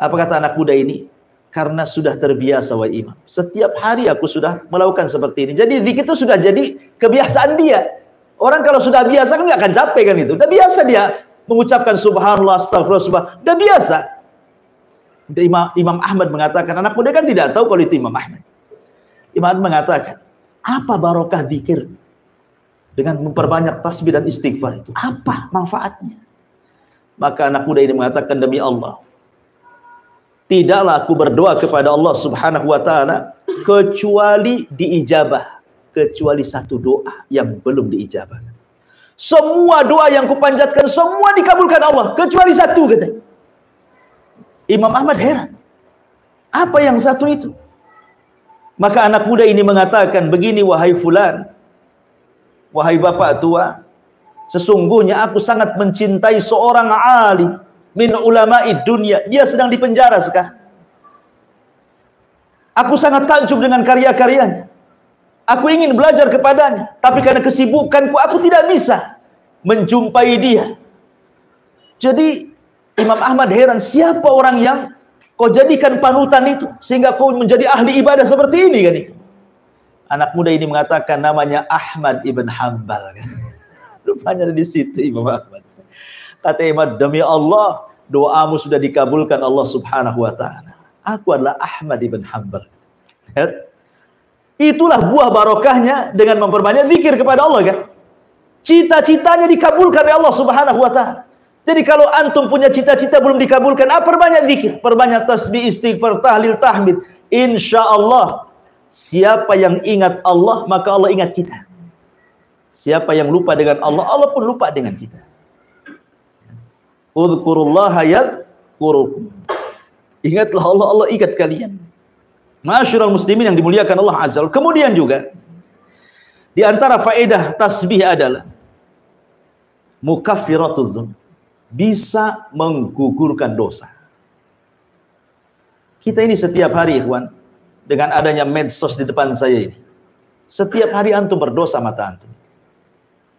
Apa kata anak muda ini? Karena sudah terbiasa wahai Imam. Setiap hari aku sudah melakukan seperti ini. Jadi zikir itu sudah jadi kebiasaan dia. Orang kalau sudah biasa kan nggak akan capek kan itu. Udah biasa dia mengucapkan subhanallah, astagfirullah, subhanallah. Udah biasa. Imam Ahmad mengatakan, anak muda kan tidak tahu kalau itu Imam Ahmad. Imam Ahmad mengatakan, apa barokah zikir dengan memperbanyak tasbih dan istighfar itu? Apa manfaatnya? Maka anak muda ini mengatakan, demi Allah, tidaklah aku berdoa kepada Allah Subhanahu wa taala kecuali diijabah, kecuali satu doa yang belum diijabah. Semua doa yang kupanjatkan semua dikabulkan Allah kecuali satu, katanya. Imam Ahmad heran. Apa yang satu itu? Maka anak muda ini mengatakan begini, wahai fulan, wahai bapak tua, sesungguhnya aku sangat mencintai seorang alim min ulama'i dunia. Dia sedang dipenjara sekarang. Aku sangat takjub dengan karya-karyanya. Aku ingin belajar kepadanya, tapi karena kesibukanku aku tidak bisa menjumpai dia. Jadi Imam Ahmad heran, siapa orang yang kau jadikan panutan itu sehingga kau menjadi ahli ibadah seperti ini kan? Anak muda ini mengatakan namanya Ahmad ibn Hanbal. Rupanya di situ Imam Ahmad. Kata Imam, demi Allah, doamu sudah dikabulkan Allah Subhanahu wa taala. Aku adalah Ahmad ibn Hanbal. Itulah buah barokahnya dengan memperbanyak zikir kepada Allah kan. Cita-citanya dikabulkan oleh Allah Subhanahu wa taala. Jadi kalau antum punya cita-cita belum dikabulkan, perbanyak zikir, perbanyak tasbih, istighfar, tahlil, tahmid. Insyaallah siapa yang ingat Allah, maka Allah ingat kita. Siapa yang lupa dengan Allah, Allah pun lupa dengan kita. Udzukurullaha yadhkurukum. Ingatlah Allah, Allah ingat kalian. Ma'asyiral muslimin yang dimuliakan Allah Azza wa Jalla. Kemudian juga di antara faedah tasbih adalah mukaffiratul dzunub, bisa menggugurkan dosa. Kita ini setiap hari ikhwan, dengan adanya medsos di depan saya ini, setiap hari antum berdosa mata antum.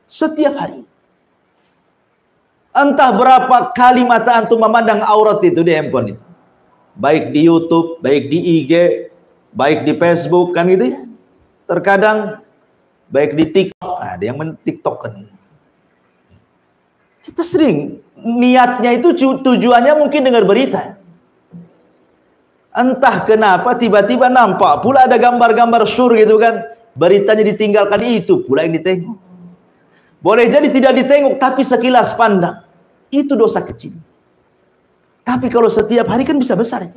Setiap hari. Entah berapa kali mata antum memandang aurat itu di handphone itu. Baik di YouTube, baik di IG, baik di Facebook kan gitu ya. Terkadang baik di TikTok, ada yang men-TikTok kan. Kita sering niatnya itu tujuannya mungkin dengar berita. Entah kenapa tiba-tiba nampak pula ada gambar-gambar sur gitu kan. Beritanya ditinggalkan, itu pula yang ditengok. Boleh jadi tidak ditengok tapi sekilas pandang. Itu dosa kecil. Tapi kalau setiap hari kan bisa besar itu.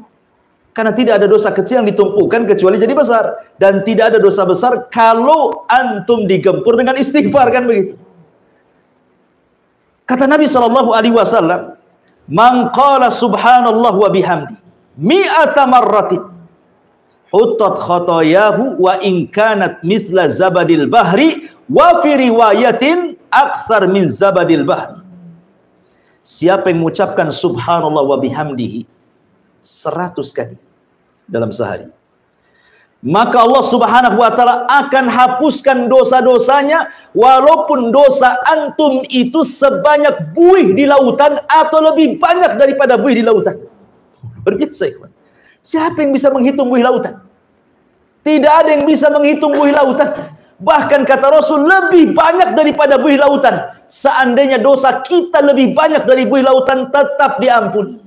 Karena tidak ada dosa kecil yang ditumpukan kecuali jadi besar. Dan tidak ada dosa besar kalau antum digempur dengan istighfar, kan begitu. Kata Nabi SAW, man qala subhanallah wa bihamdi mi'ata marratin hutat khotoyahu wa in kanat mithla zabadil bahri wa fi riwayatin akthar min zabadil bahri. Siapa yang mengucapkan subhanallah wa bihamdihi 100 kali dalam sehari, maka Allah Subhanahu wa taala akan hapuskan dosa-dosanya, walaupun dosa antum itu sebanyak buih di lautan atau lebih banyak daripada buih di lautan. Berbiasa ikhwan. Siapa yang bisa menghitung buih lautan? Tidak ada yang bisa menghitung buih lautan. Bahkan kata Rasul, lebih banyak daripada buih lautan. Seandainya dosa kita lebih banyak dari buih lautan, tetap diampuni.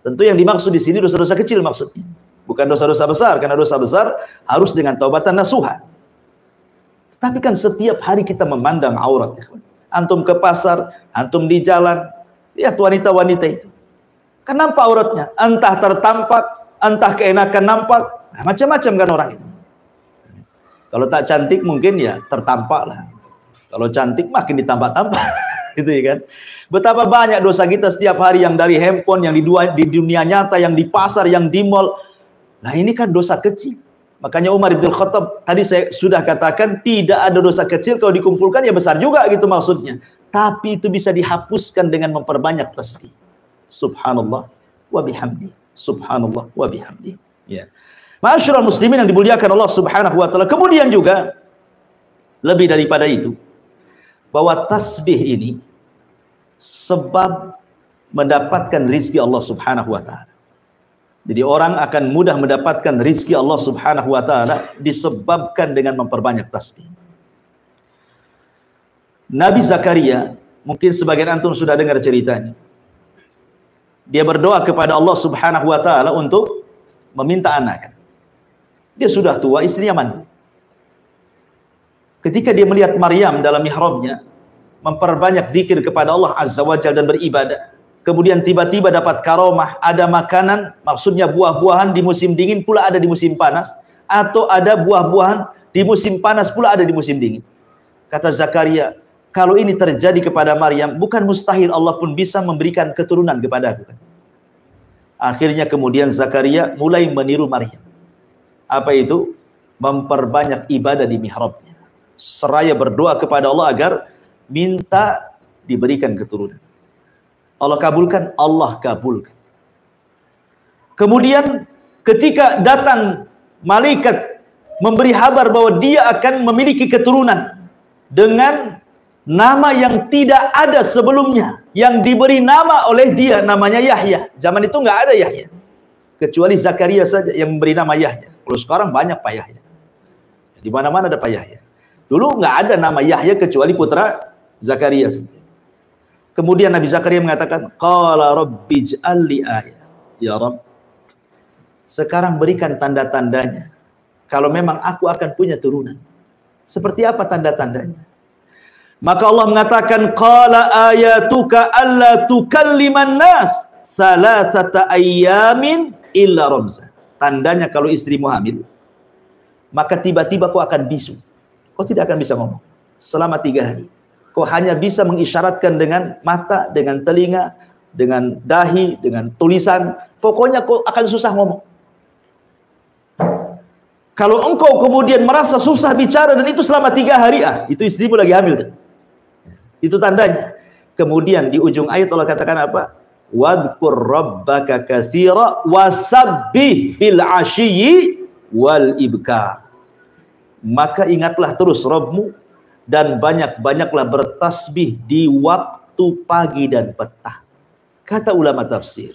Tentu yang dimaksud di sini dosa-dosa kecil maksudnya, bukan dosa-dosa besar, karena dosa besar harus dengan taubatan nasuha. Tapi kan setiap hari kita memandang aurat. Antum ke pasar, antum di jalan, lihat wanita-wanita itu. Kan nampak auratnya, entah tertampak, entah keenakan nampak, nah, macam-macam kan orang itu. Kalau tak cantik mungkin ya tertampak lah. Kalau cantik makin ditampak-tampak. Gitu ya kan. Betapa banyak dosa kita setiap hari, yang dari handphone, yang di dunia nyata, yang di pasar, yang di mall. Nah ini kan dosa kecil. Makanya Umar bin Khattab tadi saya sudah katakan tidak ada dosa kecil kalau dikumpulkan ya besar juga gitu maksudnya. Tapi itu bisa dihapuskan dengan memperbanyak tasbih. Subhanallah wa bihamdi. Subhanallah wa bihamdi. Ya. Ma'asyiral muslimin yang dimuliakan Allah Subhanahu wa taala. Kemudian juga lebih daripada itu bahwa tasbih ini sebab mendapatkan rizki Allah Subhanahu wa taala. Jadi orang akan mudah mendapatkan rizki Allah Subhanahu wa taala disebabkan dengan memperbanyak tasbih. Nabi Zakaria, mungkin sebagian antum sudah dengar ceritanya. Dia berdoa kepada Allah Subhanahu wa taala untuk meminta anak. Dia sudah tua, istrinya mandul. Ketika dia melihat Maryam dalam mihrabnya memperbanyak zikir kepada Allah Azza wa Jalla dan beribadah, kemudian tiba-tiba dapat karomah, ada makanan, maksudnya buah-buahan di musim dingin pula ada di musim panas, atau ada buah-buahan di musim panas pula ada di musim dingin. Kata Zakaria, kalau ini terjadi kepada Maryam, bukan mustahil Allah pun bisa memberikan keturunan kepada aku. Akhirnya kemudian Zakaria mulai meniru Maryam. Apa itu? Memperbanyak ibadah di mihrabnya. Seraya berdoa kepada Allah agar minta diberikan keturunan. Allah kabulkan, Allah kabulkan. Kemudian ketika datang malaikat memberi kabar bahwa dia akan memiliki keturunan dengan nama yang tidak ada sebelumnya, yang diberi nama oleh dia, namanya Yahya. Zaman itu nggak ada Yahya, kecuali Zakaria saja yang memberi nama Yahya. Kalau sekarang banyak Pak Yahya, di mana-mana ada Pak Yahya. Dulu nggak ada nama Yahya kecuali putra Zakaria saja. Kemudian Nabi Zakaria mengatakan, qala rabbi ij'al li ayah. Ya Rabb, sekarang berikan tanda-tandanya kalau memang aku akan punya turunan. Seperti apa tanda-tandanya? Maka Allah mengatakan, qala ayatuka alla tukalliman nas salasata ayyamin illa ramza. Tandanya kalau istrimu hamil, maka tiba-tiba kau akan bisu. Kau tidak akan bisa ngomong selama 3 hari. Kau hanya bisa mengisyaratkan dengan mata, dengan telinga, dengan dahi, dengan tulisan. Pokoknya kau akan susah ngomong. Kalau engkau kemudian merasa susah bicara dan itu selama 3 hari, itu istrimu lagi hamil. Kan? Itu tandanya. Kemudian di ujung ayat Allah katakan apa? Wadhkur rabbaka katsira wasabbih bil ashiyyi wal ibkar. Maka ingatlah terus Rabbmu dan banyak-banyaklah bertasbih di waktu pagi dan petang. Kata ulama tafsir,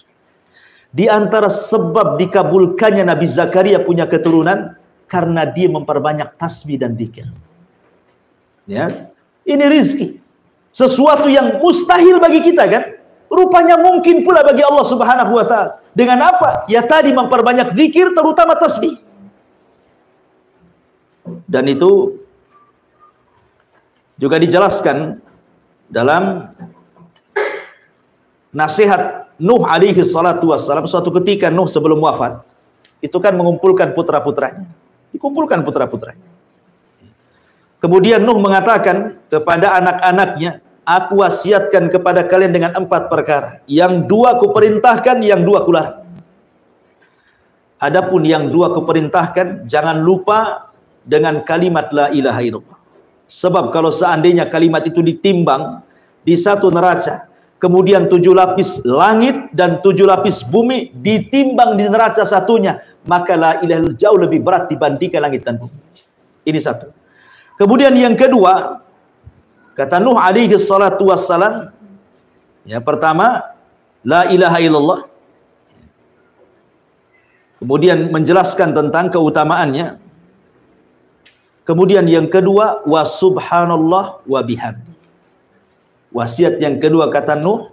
di antara sebab dikabulkannya Nabi Zakaria punya keturunan karena dia memperbanyak tasbih dan zikir. Ya, ini rizki, sesuatu yang mustahil bagi kita kan? Rupanya mungkin pula bagi Allah Subhanahu wa taala. Dengan apa? Ya tadi memperbanyak zikir, terutama tasbih. Dan itu juga dijelaskan dalam nasihat Nuh alaihi salatu wassalam. Suatu ketika Nuh sebelum wafat, itu kan mengumpulkan putra-putranya. Dikumpulkan putra-putranya. Kemudian Nuh mengatakan kepada anak-anaknya, aku wasiatkan kepada kalian dengan 4 perkara. Yang 2 kuperintahkan, yang 2 kularang. Adapun yang 2 kuperintahkan, jangan lupa dengan kalimat la ilaha illallah. Sebab kalau seandainya kalimat itu ditimbang di satu neraca, kemudian 7 lapis langit dan 7 lapis bumi ditimbang di neraca satunya, maka la ilaha illallah jauh lebih berat dibandingkan langit dan bumi. Ini satu. Kemudian yang kedua, kata Nuh alaihi salatu wassalam, ya pertama la ilaha illallah. Kemudian menjelaskan tentang keutamaannya. Kemudian yang kedua, wa subhanallah wa bihamdi. Wasiat yang kedua kata Nuh,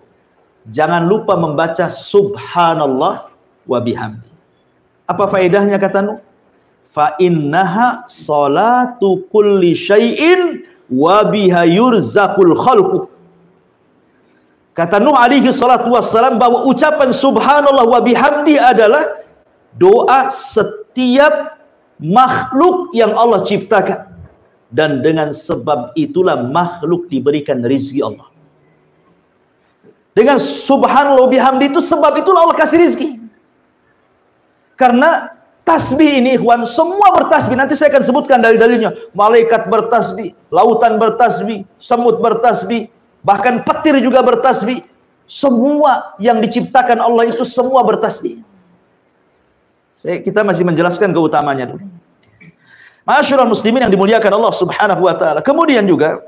jangan lupa membaca subhanallah wa bihamdi. Apa faedahnya kata Nuh? Fa innaha salatu kulli syai'in wa biha yurzaqul khalqu. Kata Nuh alaihi salatu wassalam bahwa ucapan subhanallah wa bihamdi adalah doa setiap makhluk yang Allah ciptakan, dan dengan sebab itulah makhluk diberikan rizki Allah. Dengan subhanallah bihamdi itu sebab itulah Allah kasih rizki. Karena Tasbih ini ikhwan, semua bertasbih. Nanti saya akan sebutkan dalil-dalilnya. Malaikat bertasbih, lautan bertasbih, semut bertasbih, bahkan petir juga bertasbih. Semua yang diciptakan Allah itu semua bertasbih. Kita masih menjelaskan keutamanya dulu. Ma'asyiral muslimin yang dimuliakan Allah Subhanahu wa taala. Kemudian juga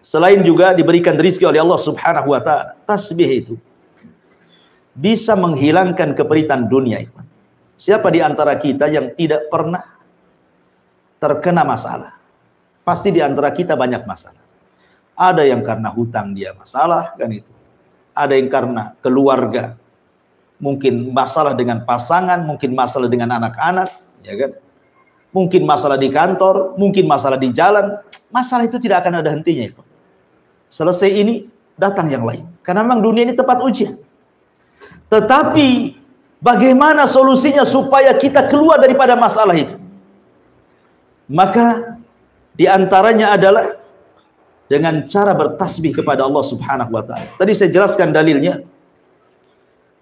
selain juga diberikan rezeki oleh Allah Subhanahu wa taala, tasbih itu bisa menghilangkan keperitan dunia, ikhwan. Siapa di antara kita yang tidak pernah terkena masalah? Pasti di antara kita banyak masalah. Ada yang karena hutang dia masalah, kan itu. Ada yang karena keluarga, mungkin masalah dengan pasangan, mungkin masalah dengan anak-anak, ya kan? Mungkin masalah di kantor, mungkin masalah di jalan. Masalah itu tidak akan ada hentinya, ikhwan. Selesai ini, datang yang lain. Karena memang dunia ini tempat ujian. Tetapi bagaimana solusinya supaya kita keluar daripada masalah itu? Maka diantaranya adalah dengan cara bertasbih kepada Allah Subhanahu wa taala. Tadi saya jelaskan dalilnya.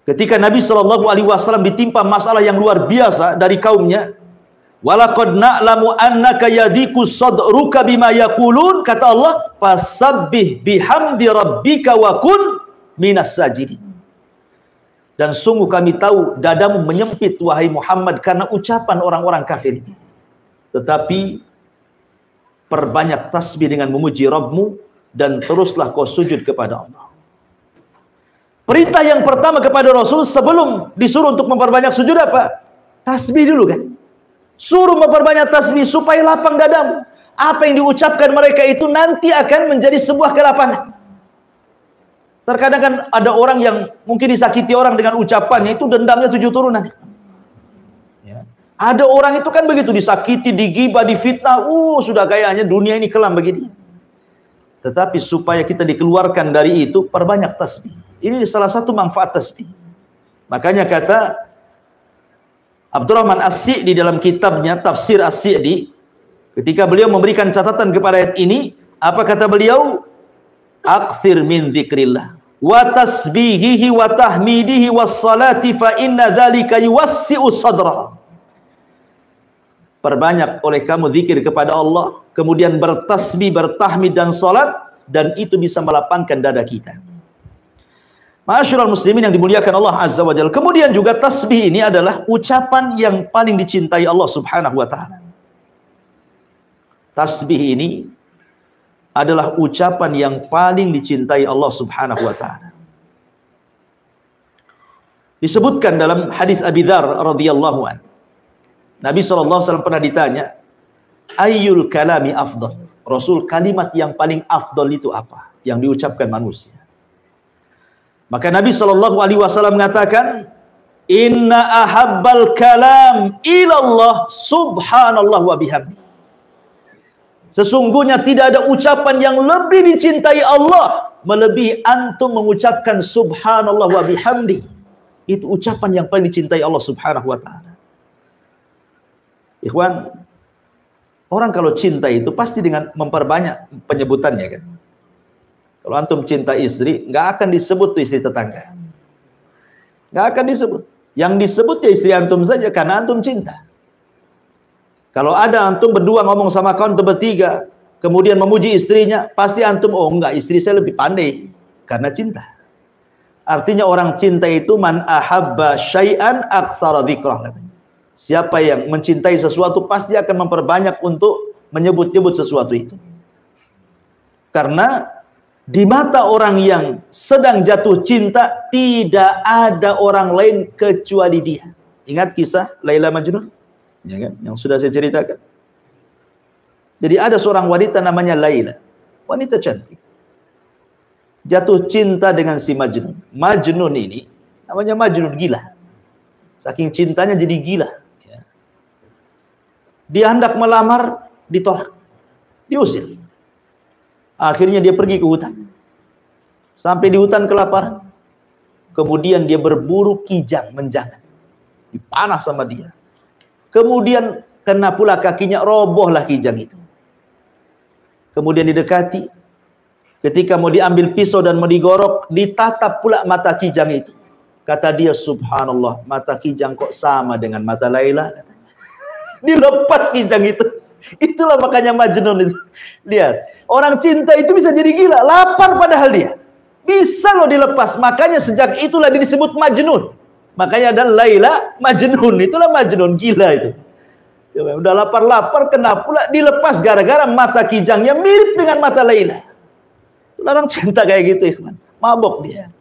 Ketika Nabi SAW ditimpa masalah yang luar biasa dari kaumnya, walaqad na'lamu annaka yadiku sadruka bima yaqulun, kata Allah, fasabbih bihamdi rabbika wa kun minas sajidin. Dan sungguh kami tahu dadamu menyempit wahai Muhammad karena ucapan orang-orang kafir itu. Tetapi perbanyak tasbih dengan memuji Rabbmu dan teruslah kau sujud kepada Allah. Perintah yang pertama kepada Rasul sebelum disuruh untuk memperbanyak sujud apa? Tasbih dulu kan. Suruh memperbanyak tasbih supaya lapang dadamu. Apa yang diucapkan mereka itu nanti akan menjadi sebuah kelapangan. Terkadang kan ada orang yang mungkin disakiti orang dengan ucapannya, itu dendamnya 7 turunan. Ya. Ada orang itu kan begitu, disakiti, digibah, difitnah, sudah kayaknya dunia ini kelam bagi dia. Tetapi supaya kita dikeluarkan dari itu, perbanyak tasbih. Ini salah satu manfaat tasbih. Makanya kata Abdurrahman As-Sa'di dalam kitabnya Tafsir As-Sa'di, ketika beliau memberikan catatan kepada ayat ini, apa kata beliau? Akthir min dzikrillah wa tasbihihi wa tahmidihi was salati fa inna dzalika yuwassi'u sadra. Perbanyak oleh kamu zikir kepada Allah, kemudian bertasbih, bertahmid dan salat, dan itu bisa melapangkan dada kita. Ma'asyiral muslimin yang dimuliakan Allah Azza wa Jalla. Kemudian juga tasbih ini adalah ucapan yang paling dicintai Allah Subhanahu wa taala. Tasbih ini adalah ucapan yang paling dicintai Allah Subhanahu wa taala. Disebutkan dalam hadis Abi Dzar radhiyallahu anhu. Nabi SAW pernah ditanya, ayyul kalami afdal? Rasul, kalimat yang paling afdal itu apa? Yang diucapkan manusia. Maka Nabi SAW mengatakan, inna ahabbal kalam ilallah subhanallah wa bihamdi. Sesungguhnya tidak ada ucapan yang lebih dicintai Allah melebihi antum mengucapkan subhanallah wa bihamdi. Itu ucapan yang paling dicintai Allah Subhanahu wa taala. Ikhwan, orang kalau cinta itu pasti dengan memperbanyak penyebutannya kan. Kalau antum cinta istri, nggak akan disebut tuh istri tetangga. Nggak akan disebut. Yang disebut ya istri antum saja karena antum cinta. Kalau ada antum berdua ngomong sama kawan bertiga, kemudian memuji istrinya, pasti antum, oh enggak, istri saya lebih pandai karena cinta. Artinya orang cinta itu man ahabba syai'an aktsara dzikrah. Siapa yang mencintai sesuatu pasti akan memperbanyak untuk menyebut-nyebut sesuatu itu. Karena di mata orang yang sedang jatuh cinta tidak ada orang lain kecuali dia. Ingat kisah Laila Majnun? Ya kan? Yang sudah saya ceritakan. Jadi ada seorang wanita namanya Laila, wanita cantik, jatuh cinta dengan si Majnun. Majnun ini namanya Majnun, gila. Saking cintanya jadi gila. Ya. Dia hendak melamar, ditolak, diusir. Akhirnya dia pergi ke hutan. Sampai di hutan kelaparan. Kemudian dia berburu kijang menjangan. Dipanah sama dia. Kemudian kena pula kakinya, robohlah kijang itu. Kemudian didekati. Ketika mau diambil pisau dan mau digorok, ditatap pula mata kijang itu. Kata dia, subhanallah, mata Kijang kok sama dengan mata Laila, katanya. Dilepas Kijang itu. Itulah makanya Majnun itu. Lihat, orang cinta itu bisa jadi gila, lapar padahal dia. Bisa loh dilepas. Makanya sejak itulah dia disebut Majnun. Makanya ada Laila Majnun. Itulah Majnun, gila itu. Ya, udah lapar-lapar, kena pula dilepas gara-gara mata Kijangnya mirip dengan mata Laila. Itulah orang cinta kayak gitu, ikhwan. Mabok dia.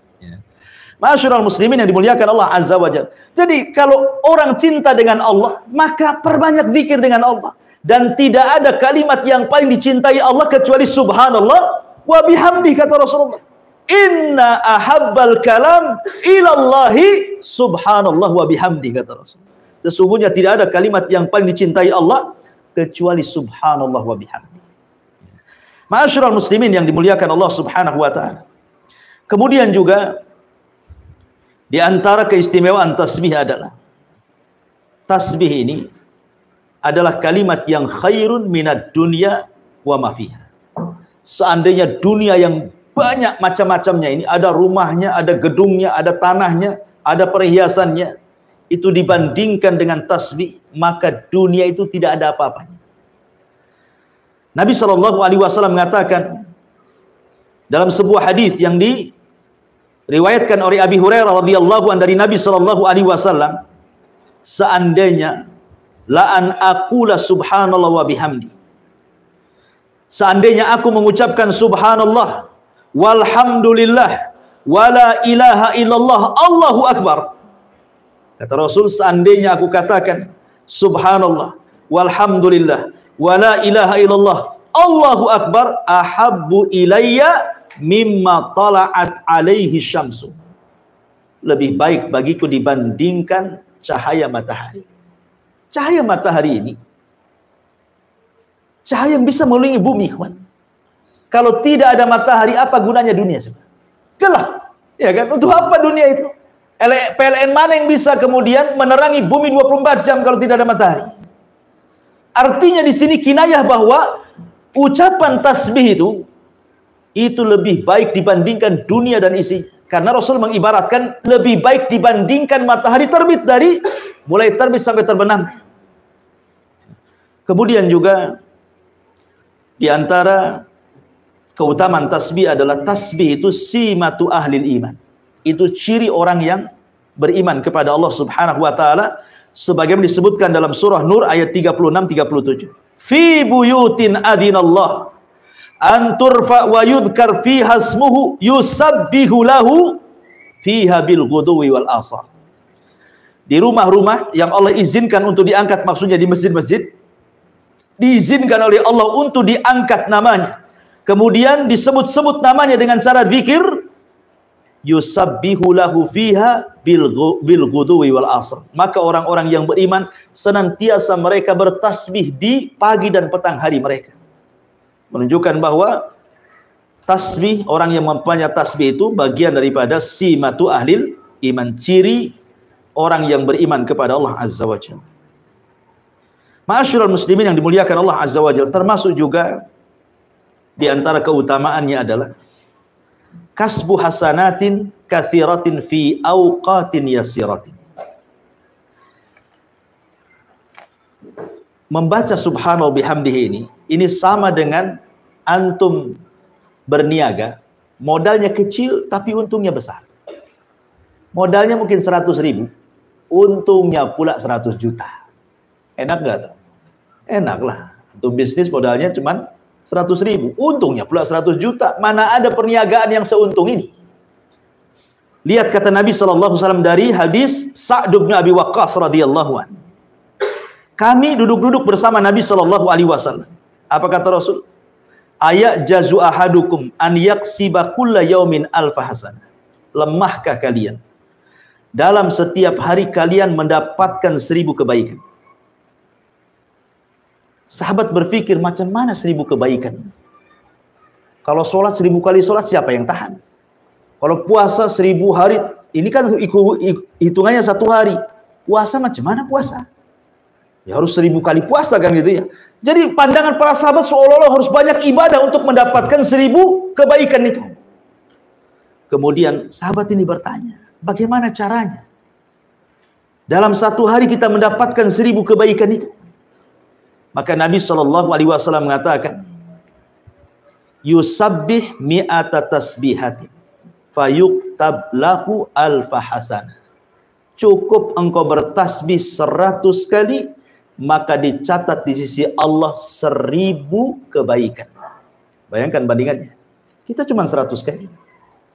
Ma'asyiral muslimin yang dimuliakan Allah Azza wa Jalla. Jadi kalau orang cinta dengan Allah, maka perbanyak zikir dengan Allah. Dan tidak ada kalimat yang paling dicintai Allah kecuali subhanallah wa bihamdi, kata Rasulullah. Inna ahabbal kalam ilallahi subhanallah wa bihamdi, kata Rasulullah. Sesungguhnya tidak ada kalimat yang paling dicintai Allah kecuali subhanallah wa bihamdi. Ma'asyiral muslimin yang dimuliakan Allah Subhanahu wa taala. Kemudian juga di antara keistimewaan tasbih adalah tasbih ini adalah kalimat yang khairun minad dunya wa ma fiha. Seandainya dunia yang banyak macam-macamnya ini, ada rumahnya, ada gedungnya, ada tanahnya, ada perhiasannya, itu dibandingkan dengan tasbih, maka dunia itu tidak ada apa-apanya. Nabi SAW mengatakan dalam sebuah hadis yang diriwayatkan oleh Abi Hurairah radhiyallahu anhu dari Nabi SAW, seandainya la an aqula subhanallah wa bihamdi, seandainya aku mengucapkan subhanallah walhamdulillah wala ilaha illallah Allahu akbar, kata Rasul, seandainya aku katakan subhanallah walhamdulillah wala ilaha illallah Allahu akbar, ahabbu ilayya mimma tala'at alaihi syamsu, lebih baik bagiku dibandingkan cahaya matahari. Cahaya matahari ini cahaya yang bisa mengelilingi bumi, kawan. Kalau tidak ada matahari, apa gunanya dunia? Gelap, ya kan? Untuk apa dunia itu? PLN mana yang bisa kemudian menerangi bumi 24 jam kalau tidak ada matahari? Artinya di sini kinayah bahwa ucapan tasbih itu lebih baik dibandingkan dunia dan isinya. Karena Rasul mengibaratkan lebih baik dibandingkan matahari terbit dari mulai terbit sampai terbenam. Kemudian juga di antara keutamaan tasbih adalah tasbih itu simatu ahlil iman. Itu ciri orang yang beriman kepada Allah Subhanahu wa taala, sebagaimana disebutkan dalam surah Nur ayat 36-37. Fi buyutin adinallah an turfa wa yudhkar fiha ismuhu yusabbihu lahu fiha bil ghudwi wal asar. Di rumah-rumah yang Allah izinkan untuk diangkat, maksudnya di masjid-masjid, diizinkan oleh Allah untuk diangkat namanya, kemudian disebut-sebut namanya dengan cara zikir, yusabbihu lahu fiha bil ghudwi wal asr. Maka orang-orang yang beriman senantiasa mereka bertasbih di pagi dan petang hari mereka. Menunjukkan bahwa tasbih, orang yang mempunyai tasbih itu bagian daripada simatu ahlil iman, ciri orang yang beriman kepada Allah Azza wa Jalla. Ma'asyiral muslimin yang dimuliakan Allah Azza wa Jalla, termasuk juga di antara keutamaannya adalah kasbu hasanatin katsiratin fi awqatin yasiratin. Membaca subhanallah bihamdihi ini sama dengan antum berniaga, modalnya kecil tapi untungnya besar. Modalnya mungkin 100.000, untungnya pula 100 juta. Enak gak tuh? Enak lah. Untuk bisnis modalnya cuma 100.000, untungnya pula 100 juta. Mana ada perniagaan yang seuntung ini? Lihat kata Nabi SAW dari hadis Sa'd bin Abi Waqqas radhiyallahu anhu. Kami duduk-duduk bersama Nabi SAW. Apa kata Rasul? Ayak jazu ahadukum an yaksiba kulla yaumin alfa hasanah. Lemahkah kalian dalam setiap hari kalian mendapatkan 1000 kebaikan? Sahabat berpikir, macam mana 1000 kebaikan? Kalau sholat 1000 kali sholat, siapa yang tahan? Kalau puasa 1000 hari, ini kan hitungannya 1 hari. Puasa macam mana puasa? Ya harus 1000 kali puasa kan gitu ya. Jadi pandangan para sahabat seolah-olah harus banyak ibadah untuk mendapatkan 1000 kebaikan itu. Kemudian sahabat ini bertanya, Bagaimana caranya? Dalam satu hari kita mendapatkan 1000 kebaikan itu. Maka Nabi SAW mengatakan, yusabbih mi'ata tasbihatin fayuktab lahu alfa hasanah. Cukup engkau bertasbih 100 kali, maka dicatat di sisi Allah 1000 kebaikan. Bayangkan bandingannya. Kita cuma 100 kali,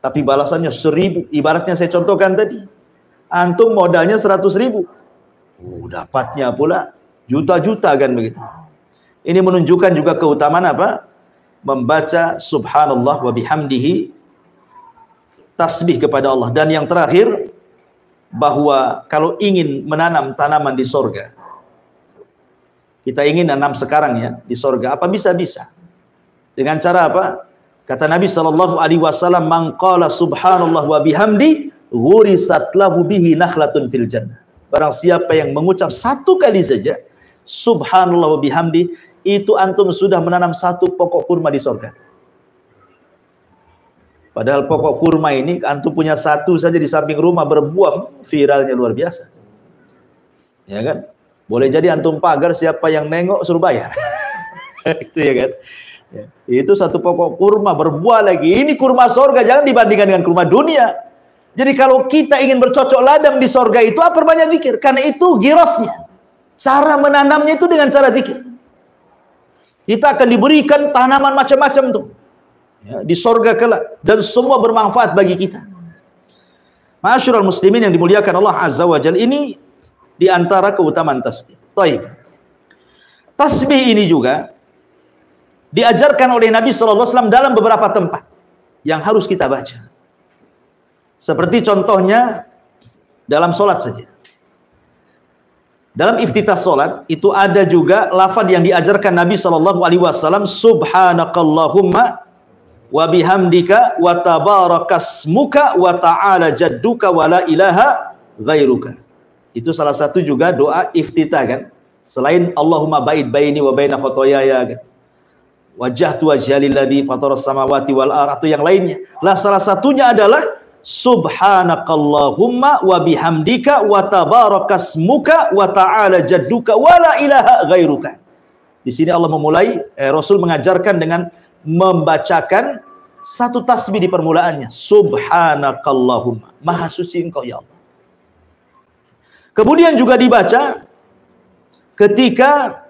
tapi balasannya 1000. Ibaratnya saya contohkan tadi, antum modalnya 100.000, dapatnya pula juta-juta kan begitu. Ini menunjukkan juga keutamaan apa? Membaca subhanallah wa bihamdihi, tasbih kepada Allah. Dan yang terakhir, bahwa kalau ingin menanam tanaman di sorga, kita ingin nanam sekarang ya di sorga, apa bisa-bisa. Dengan cara apa? Kata Nabi SAW, man qala subhanallah wa bihamdi ghurisat lahu bihi nakhlatun fil jannah. Barang siapa yang mengucap 1 kali saja subhanallah wa bihamdi, itu antum sudah menanam 1 pokok kurma di sorga. Padahal pokok kurma ini antum punya 1 saja di samping rumah berbuah, viralnya luar biasa. Ya kan? Boleh jadi antum pagar, siapa yang nengok suruh bayar. Itu ya kan? Ya. Itu 1 pokok kurma berbuah lagi. Ini kurma sorga, jangan dibandingkan dengan kurma dunia. Jadi kalau kita ingin bercocok ladang di sorga itu, perbanyak zikir. Karena itu girasnya. Cara menanamnya itu dengan cara zikir. Kita akan diberikan tanaman macam-macam tuh ya, di sorga kelak, dan semua bermanfaat bagi kita. Ma'asyiral muslimin yang dimuliakan Allah Azza wa Jalla, ini di antara keutamaan tasbih. Baik. Tasbih ini juga diajarkan oleh Nabi SAW dalam beberapa tempat yang harus kita baca. Seperti contohnya dalam solat saja. Dalam iftitah solat itu ada juga lafaz yang diajarkan Nabi SAW, subhanakallahumma wa bihamdika wa tabarakasmuka wa ta'ala jadduka wa la ilaha ghairuka. Itu salah satu juga doa iftitah kan. Selain Allahumma ba'id baini wa baina khotoyaya kan. Wajjahtu wajhalil ladzi fataras samawati wal ardh, atau yang lainnya. Lah salah satunya adalah subhanakallahumma wa bihamdika wa tabarakasmuka wa ta'ala jadduka wa la ilaha ghairuka. Di sini Allah memulai, Rasul mengajarkan dengan membacakan 1 tasbih di permulaannya. Subhanakallahumma, maha suci engkau ya Allah. Kemudian juga dibaca ketika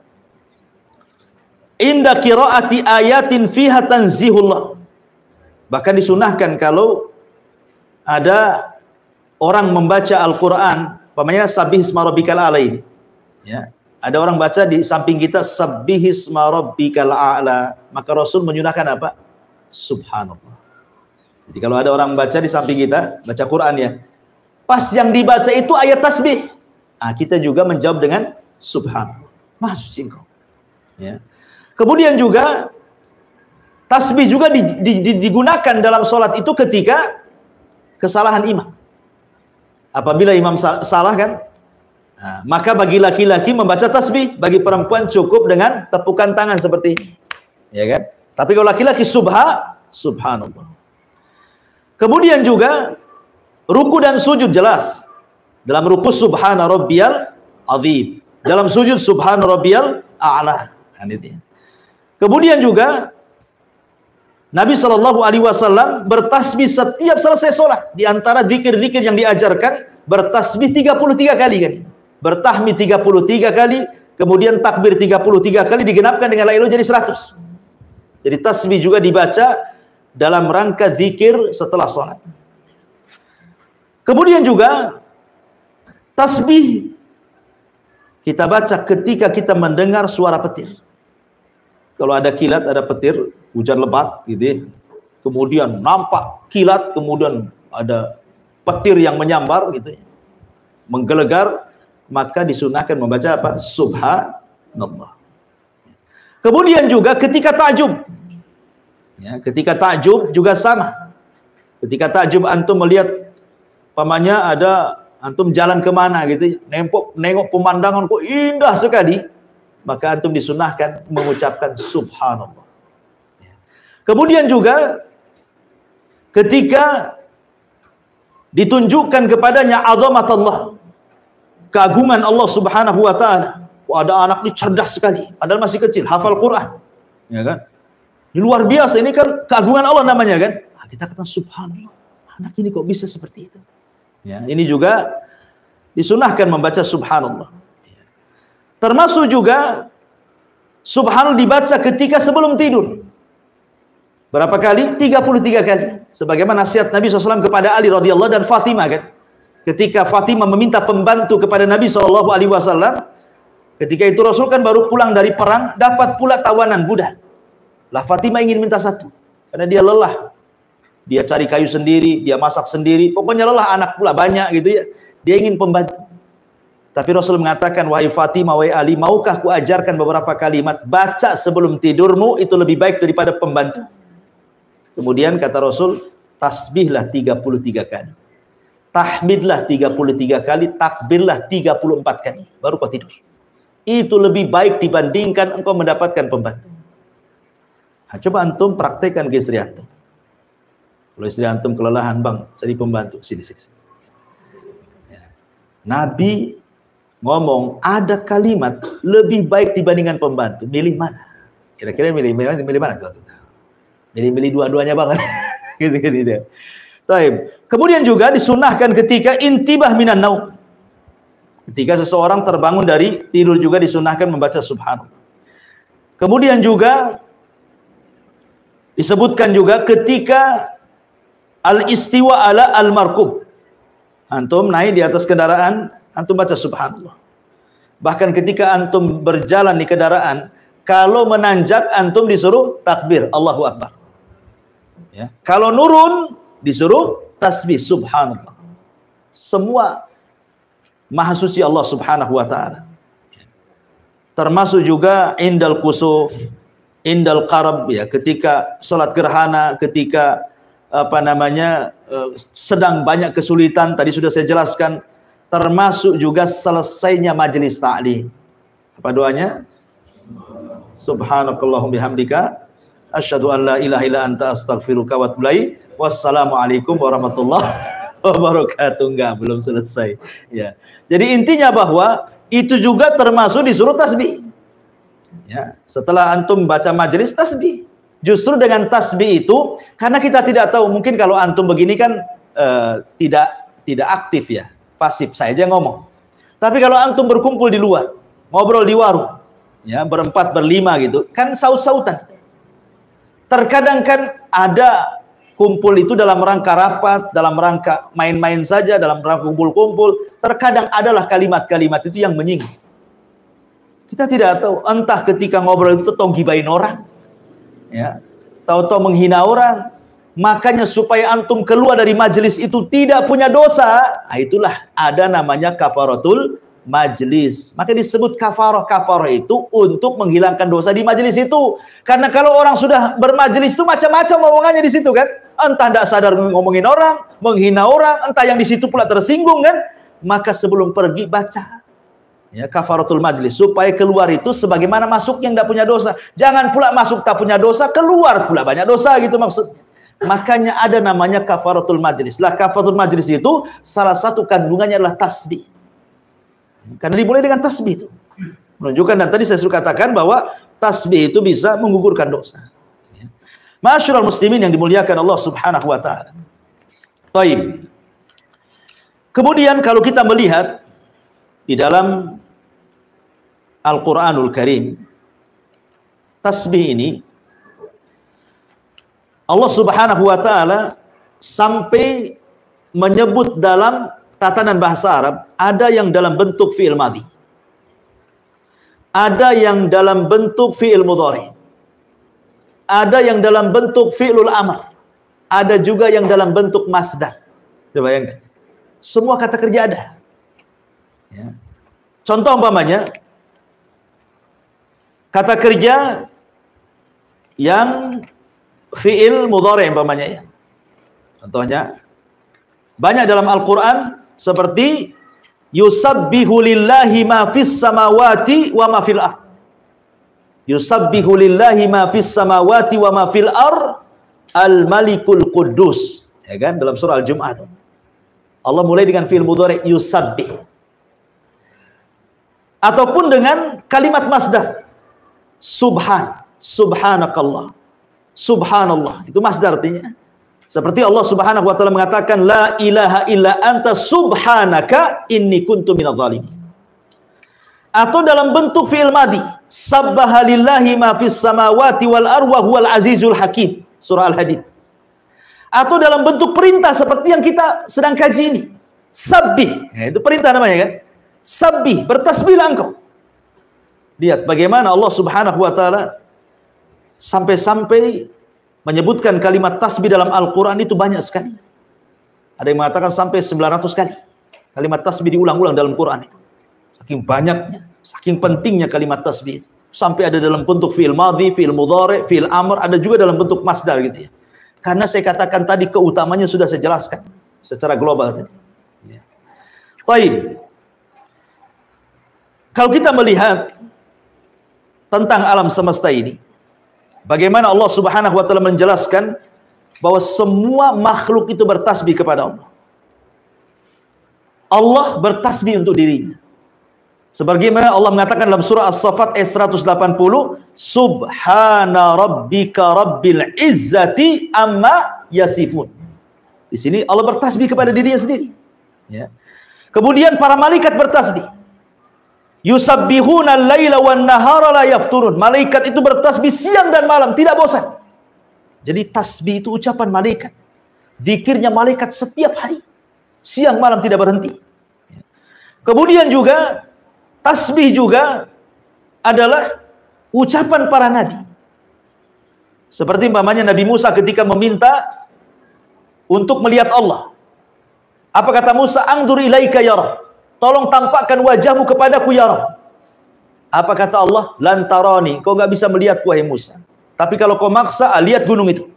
inda qiraati ayatin fiha tanzihullah. Bahkan disunahkan kalau ada orang membaca Al-Quran, umpamanya sabbihisma rabbikal a'la ini. Ya, ada orang baca di samping kita sabbihisma rabbikal a'la, maka Rasul menyunahkan apa? Subhanallah. Jadi kalau ada orang baca di samping kita, baca Quran ya, pas yang dibaca itu ayat tasbih, kita juga menjawab dengan subhanallah, maha suci engkau. Ya. Kemudian juga tasbih juga digunakan dalam sholat itu ketika kesalahan imam. Apabila imam salah kan, maka bagi laki-laki membaca tasbih, bagi perempuan cukup dengan tepukan tangan seperti ini, ya kan? Tapi kalau laki-laki subhanallah. Kemudian juga ruku dan sujud jelas. Dalam ruku subhana rabbiyal azim, dalam sujud subhana rabbiyal a'la. Kemudian juga Nabi SAW bertasbih setiap selesai sholat. Di antara zikir-zikir yang diajarkan, bertasbih 33 kali kan? Bertahmid 33 kali, kemudian takbir 33 kali, digenapkan dengan la ilaha jadi 100. Jadi tasbih juga dibaca dalam rangka zikir setelah sholat. Kemudian juga tasbih kita baca ketika kita mendengar suara petir. Kalau ada kilat, ada petir, hujan lebat gitu ya. Kemudian nampak kilat, kemudian ada petir yang menyambar gitu ya, menggelegar, maka disunahkan membaca apa? Subhanallah. Kemudian juga ketika takjub, ya, ketika takjub juga sama. Ketika takjub antum melihat, pamannya ada antum jalan kemana gitu, nengok pemandangan kok indah sekali, maka antum disunahkan mengucapkan subhanallah. Kemudian juga ketika ditunjukkan kepadanya azamat Allah, keagungan Allah Subhanahu wa taala. Wah, ada anak ini cerdas sekali, padahal masih kecil, hafal Quran. Ya kan? Ini luar biasa, ini kan keagungan Allah namanya kan? Nah, kita kata subhanallah, anak ini kok bisa seperti itu? Ya, ini juga disunahkan membaca subhanallah. Termasuk juga subhanallah dibaca ketika sebelum tidur. Berapa kali? 33 kali. Sebagaimana nasihat Nabi SAW kepada Ali radhiyallahu dan Fatimah kan? Ketika Fatimah meminta pembantu kepada Nabi SAW, ketika itu Rasul kan baru pulang dari perang, dapat pula tawanan budak. Lah Fatimah ingin minta satu, karena dia lelah. Dia cari kayu sendiri, dia masak sendiri, pokoknya lelah, anak pula banyak gitu ya. Dia ingin pembantu. Tapi Rasul mengatakan, wahai Fatimah, wahai Ali, maukah ku ajarkan beberapa kalimat, baca sebelum tidurmu, itu lebih baik daripada pembantu. Kemudian kata Rasul, tasbihlah 33 kali. Tahmidlah 33 kali, takbirlah 34 kali. Baru kau tidur. Itu lebih baik dibandingkan engkau mendapatkan pembantu. Nah, coba antum praktekkan ke istri antum. Kalau istri antum kelelahan, bang, cari pembantu. Sini. Ya. Nabi ngomong, ada kalimat lebih baik dibandingkan pembantu. Milih mana? Kira-kira milih mana? Milih dua-duanya banget. gitu. Kemudian juga disunahkan ketika intibah minan naum. Ketika seseorang terbangun dari tidur juga disunahkan membaca subhanallah. Kemudian juga disebutkan juga ketika al-istiwa ala al-markub. Antum naik di atas kendaraan, antum baca subhanallah. Bahkan ketika antum berjalan di kendaraan, kalau menanjak antum disuruh takbir, Allahu Akbar. Ya. Kalau nurun disuruh tasbih subhanallah. Semua maha suci Allah Subhanahu wa taala. Termasuk juga indal kusuf, indal qarab ya, ketika salat gerhana, ketika sedang banyak kesulitan, tadi sudah saya jelaskan. Termasuk juga selesainya majelis ta'lim. Apa doanya? Subhanakallahumma bihamdika asyhadu an la ilaha illa anta astaghfiruka wa atubu ilaik. Wassalamualaikum warahmatullahi wabarakatuh. Enggak, belum selesai. Ya. Jadi intinya bahwa itu juga termasuk disuruh tasbih. Ya, setelah antum baca majelis tasbih. Justru dengan tasbih itu, karena kita tidak tahu, mungkin kalau antum begini kan tidak aktif ya, pasif saja ngomong. Tapi kalau antum berkumpul di luar, ngobrol di warung, ya berempat berlima gitu, kan saut-sautan. Terkadang kan ada kumpul itu dalam rangka rapat, dalam rangka main-main saja, dalam rangka kumpul-kumpul. Terkadang adalah kalimat-kalimat itu yang menyinggung. Kita tidak tahu, entah ketika ngobrol itu tahu gibain orang, ya, tahu-tahu menghina orang. Makanya supaya antum keluar dari majelis itu tidak punya dosa, nah itulah ada namanya kafaratul majlis. Maka disebut kafarah. Kafarah itu untuk menghilangkan dosa di majelis itu. Karena kalau orang sudah bermajelis itu macam-macam omongannya di situ kan. Entah tidak sadar ngomongin orang, menghina orang, entah yang di situ pula tersinggung kan. Maka sebelum pergi baca ya kafaratul majlis supaya keluar itu sebagaimana masuk yang tidak punya dosa. Jangan pula masuk tak punya dosa, keluar pula banyak dosa gitu maksudnya. Makanya ada namanya kafaratul majlis. Lah kafaratul majlis itu salah satu kandungannya adalah tasbih. Karena dimulai dengan tasbih itu. Menunjukkan, dan tadi saya sudah katakan bahwa tasbih itu bisa menggugurkan dosa. Ma'asyiral muslimin yang dimuliakan Allah Subhanahu wa taala. Baik. Kemudian kalau kita melihat di dalam Al-Qur'anul Karim, tasbih ini Allah Subhanahu wa taala sampai menyebut dalam tatanan bahasa Arab, ada yang dalam bentuk fi'il madhi, ada yang dalam bentuk fi'il mudhari, ada yang dalam bentuk fi'lul amr, ada juga yang dalam bentuk masdar. Coba bayangkan. Semua kata kerja ada. Ya. Contoh umpamanya kata kerja yang fi'il mudhari umpamanya ya. Contohnya banyak dalam Al-Qur'an seperti yusabbihu lillahi ma fis samawati wa ma fil ardh. Yusabbihu lillahi ma fis samawati wa ma fil ardh al-malikul quddus. Ya kan dalam surah Al-Jumu'ah. Allah mulai dengan fi'il mudhari yusabbih. Ataupun dengan kalimat masdar. Subhanakallah. Subhanallah. Itu masdar artinya. Seperti Allah Subhanahu wa taala mengatakan la ilaha illa anta subhanaka inni kuntu minadh dhalimin. Atau dalam bentuk fi'il madhi, sabbaha lillahi ma fis samawati wal ardi wa huwal azizul hakim, surah Al-Hadid. Atau dalam bentuk perintah seperti yang kita sedang kaji ini, sabbih, ya, itu perintah namanya kan, sabbih, bertasbihlah engkau. Lihat bagaimana Allah Subhanahu wa taala sampai-sampai menyebutkan kalimat tasbih dalam Al-Quran itu banyak sekali. Ada yang mengatakan sampai 900 kali kalimat tasbih diulang-ulang dalam Quran itu. Saking banyaknya, saking pentingnya kalimat tasbih. Sampai ada dalam bentuk fi'il madhi, fi'il mudhari, fi'il amr, ada juga dalam bentuk masdar gitu ya. Karena saya katakan tadi keutamanya sudah saya jelaskan secara global tadi. Ya. Baik. Kalau kita melihat tentang alam semesta ini, bagaimana Allah Subhanahu wa taala menjelaskan bahwa semua makhluk itu bertasbih kepada Allah. Allah bertasbih untuk dirinya. Sebagaimana Allah mengatakan dalam surah As-Saffat ayat 180, Subhana rabbika rabbil izzati amma yasifun. Di sini Allah bertasbih kepada dirinya sendiri. Ya. Kemudian para malaikat bertasbih. Yusabbihuna al-laila wan nahara la yafturun. Malaikat itu bertasbih siang dan malam, tidak bosan. Jadi tasbih itu ucapan malaikat. Zikirnya malaikat setiap hari. Siang malam tidak berhenti. Kemudian juga tasbih juga adalah ucapan para nabi. Seperti umpamanya Nabi Musa ketika meminta untuk melihat Allah. Apa kata Musa? Angdur ilaika ya Rabb. Tolong tampakkan wajahmu kepadaku ya Rabb. Apa kata Allah? Lantarani, kau nggak bisa melihat wahai Musa. Tapi kalau kau maksa, lihat gunung itu.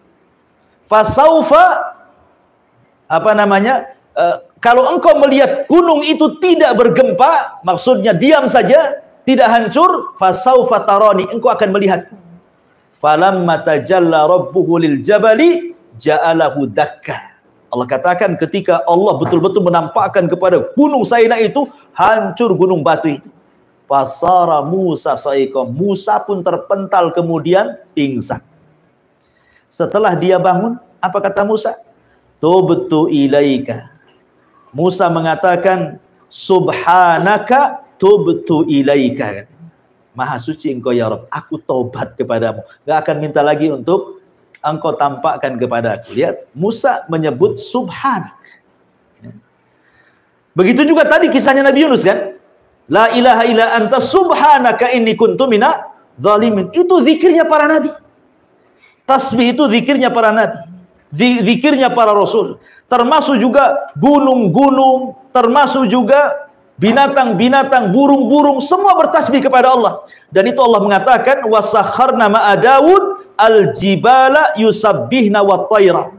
Fasaufa, kalau engkau melihat gunung itu tidak bergempa, maksudnya diam saja, tidak hancur, fasaufa tarani, engkau akan melihat. Falamma tajalla rabbuhu lil jabali ja'alahu dakka. Allah katakan ketika Allah betul-betul menampakkan kepada gunung Saina itu, hancur gunung batu itu. Fasara Musa sa'iqam. Musa pun terpental kemudian pingsan. Setelah dia bangun, apa kata Musa? Tubtu ilaika. Musa mengatakan, Subhanaka tubtu ilaika. Maha suci engkau ya Rabb, aku taubat kepadamu. Gak akan minta lagi untuk engkau tampakkan kepada aku. Lihat, Musa menyebut Subhanak. Begitu juga tadi kisahnya Nabi Yunus kan? La ilaha illa anta subhanaka inni kuntu minadh dhalimin. Itu zikirnya para nabi. Tasbih itu zikirnya para nabi. Zikirnya para rasul. Termasuk juga gunung-gunung, termasuk juga binatang-binatang, burung-burung, semua bertasbih kepada Allah. Dan itu Allah mengatakan wasakharna ma'a Daud al-jibala yusabbihna wat-tayra.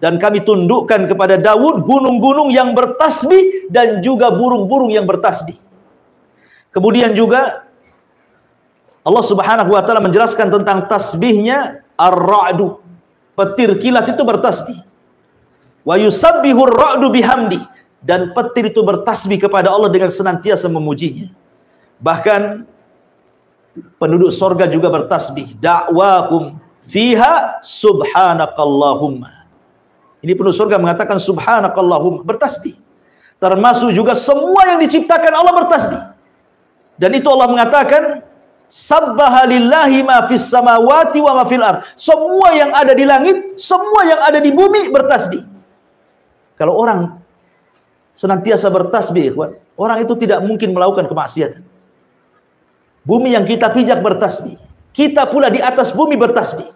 Dan kami tundukkan kepada Daud gunung-gunung yang bertasbih dan juga burung-burung yang bertasbih. Kemudian juga Allah Subhanahu wa taala menjelaskan tentang tasbihnya ar-ra'du. Petir kilat itu bertasbih. Wa yusabbihu ar-ra'du bihamdi, dan petir itu bertasbih kepada Allah dengan senantiasa memujinya. Bahkan penduduk sorga juga bertasbih. Da'wahum fiha subhanakallahumma. Ini penduduk surga mengatakan subhanakallahumma, bertasbih. Termasuk juga semua yang diciptakan Allah bertasbih. Dan itu Allah mengatakan sabbaha lillahi ma fis samawati wa ma fil ard. Semua yang ada di langit, semua yang ada di bumi bertasbih. Kalau orang senantiasa bertasbih, orang itu tidak mungkin melakukan kemaksiatan. Bumi yang kita pijak bertasbih. Kita pula di atas bumi bertasbih.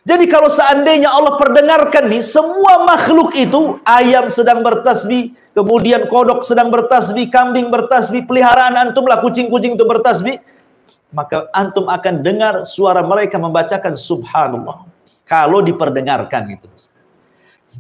Jadi kalau seandainya Allah perdengarkan nih, semua makhluk itu, ayam sedang bertasbih, kemudian kodok sedang bertasbih, kambing bertasbih, peliharaan antum lah, kucing-kucing itu bertasbih, maka antum akan dengar suara mereka membacakan subhanallah. Kalau diperdengarkan gitu.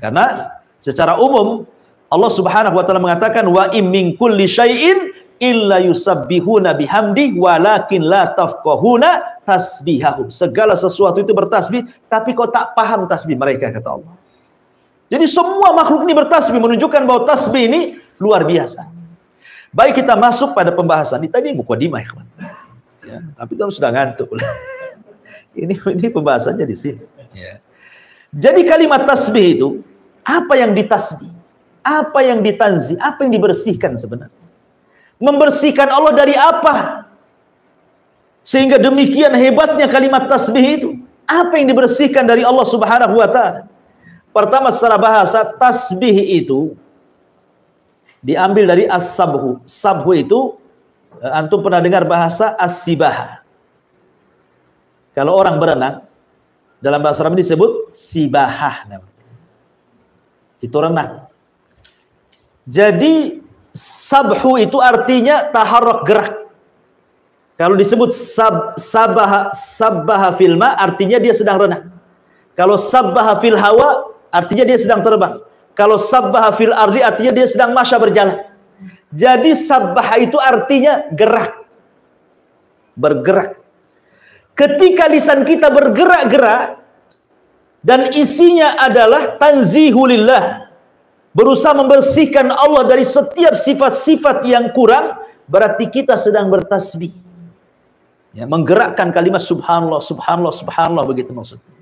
Karena secara umum Allah Subhanahu wa taala mengatakan wa im min kulli syai'in illa yusabbihuna bihamdi walakin la tafqahuna tasbihahum. Segala sesuatu itu bertasbih, tapi kau tak paham tasbih mereka, kata Allah. Jadi semua makhluk ini bertasbih, menunjukkan bahwa tasbih ini luar biasa. Baik, kita masuk pada pembahasan. Ini tadi mukadimah, ikhwan. Ya, tapi kamu sudah ngantuk. ini pembahasannya di sini. Ya. Jadi kalimat tasbih itu, apa yang ditasbih? Apa yang ditanzi? Apa yang dibersihkan sebenarnya? Membersihkan Allah dari apa? Sehingga demikian hebatnya kalimat tasbih itu. Apa yang dibersihkan dari Allah Subhanahu wa ta'ala? Pertama, secara bahasa, tasbih itu diambil dari as-sabhu. Sabhu itu, antum pernah dengar bahasa as-sibah. Kalau orang berenang, dalam bahasa Arab disebut sibahah namanya. Itu renang. Jadi sabhu itu artinya taharrak, gerak. Kalau disebut sabbaha fil ma, artinya dia sedang renang. Kalau sabbaha fil hawa, artinya dia sedang terbang. Kalau sabbaha fil ardi, artinya dia sedang masya, berjalan. Jadi sabbaha itu artinya gerak, bergerak. Ketika lisan kita bergerak-gerak dan isinya adalah tanzihulillah, berusaha membersihkan Allah dari setiap sifat-sifat yang kurang, berarti kita sedang bertasbih. Ya, menggerakkan kalimat subhanallah, subhanallah, subhanallah, begitu maksudnya.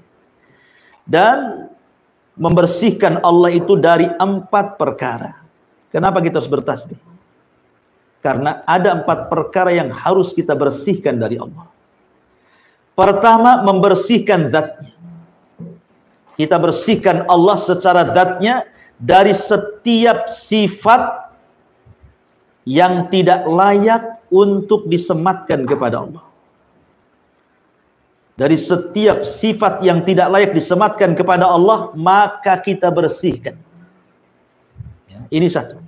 Dan membersihkan Allah itu dari 4 perkara. Kenapa kita harus bertasbih? Karena ada 4 perkara yang harus kita bersihkan dari Allah. Pertama, membersihkan zatnya. Kita bersihkan Allah secara zatnya dari setiap sifat yang tidak layak untuk disematkan kepada Allah. Dari setiap sifat yang tidak layak disematkan kepada Allah, maka kita bersihkan. Ya, ini satu.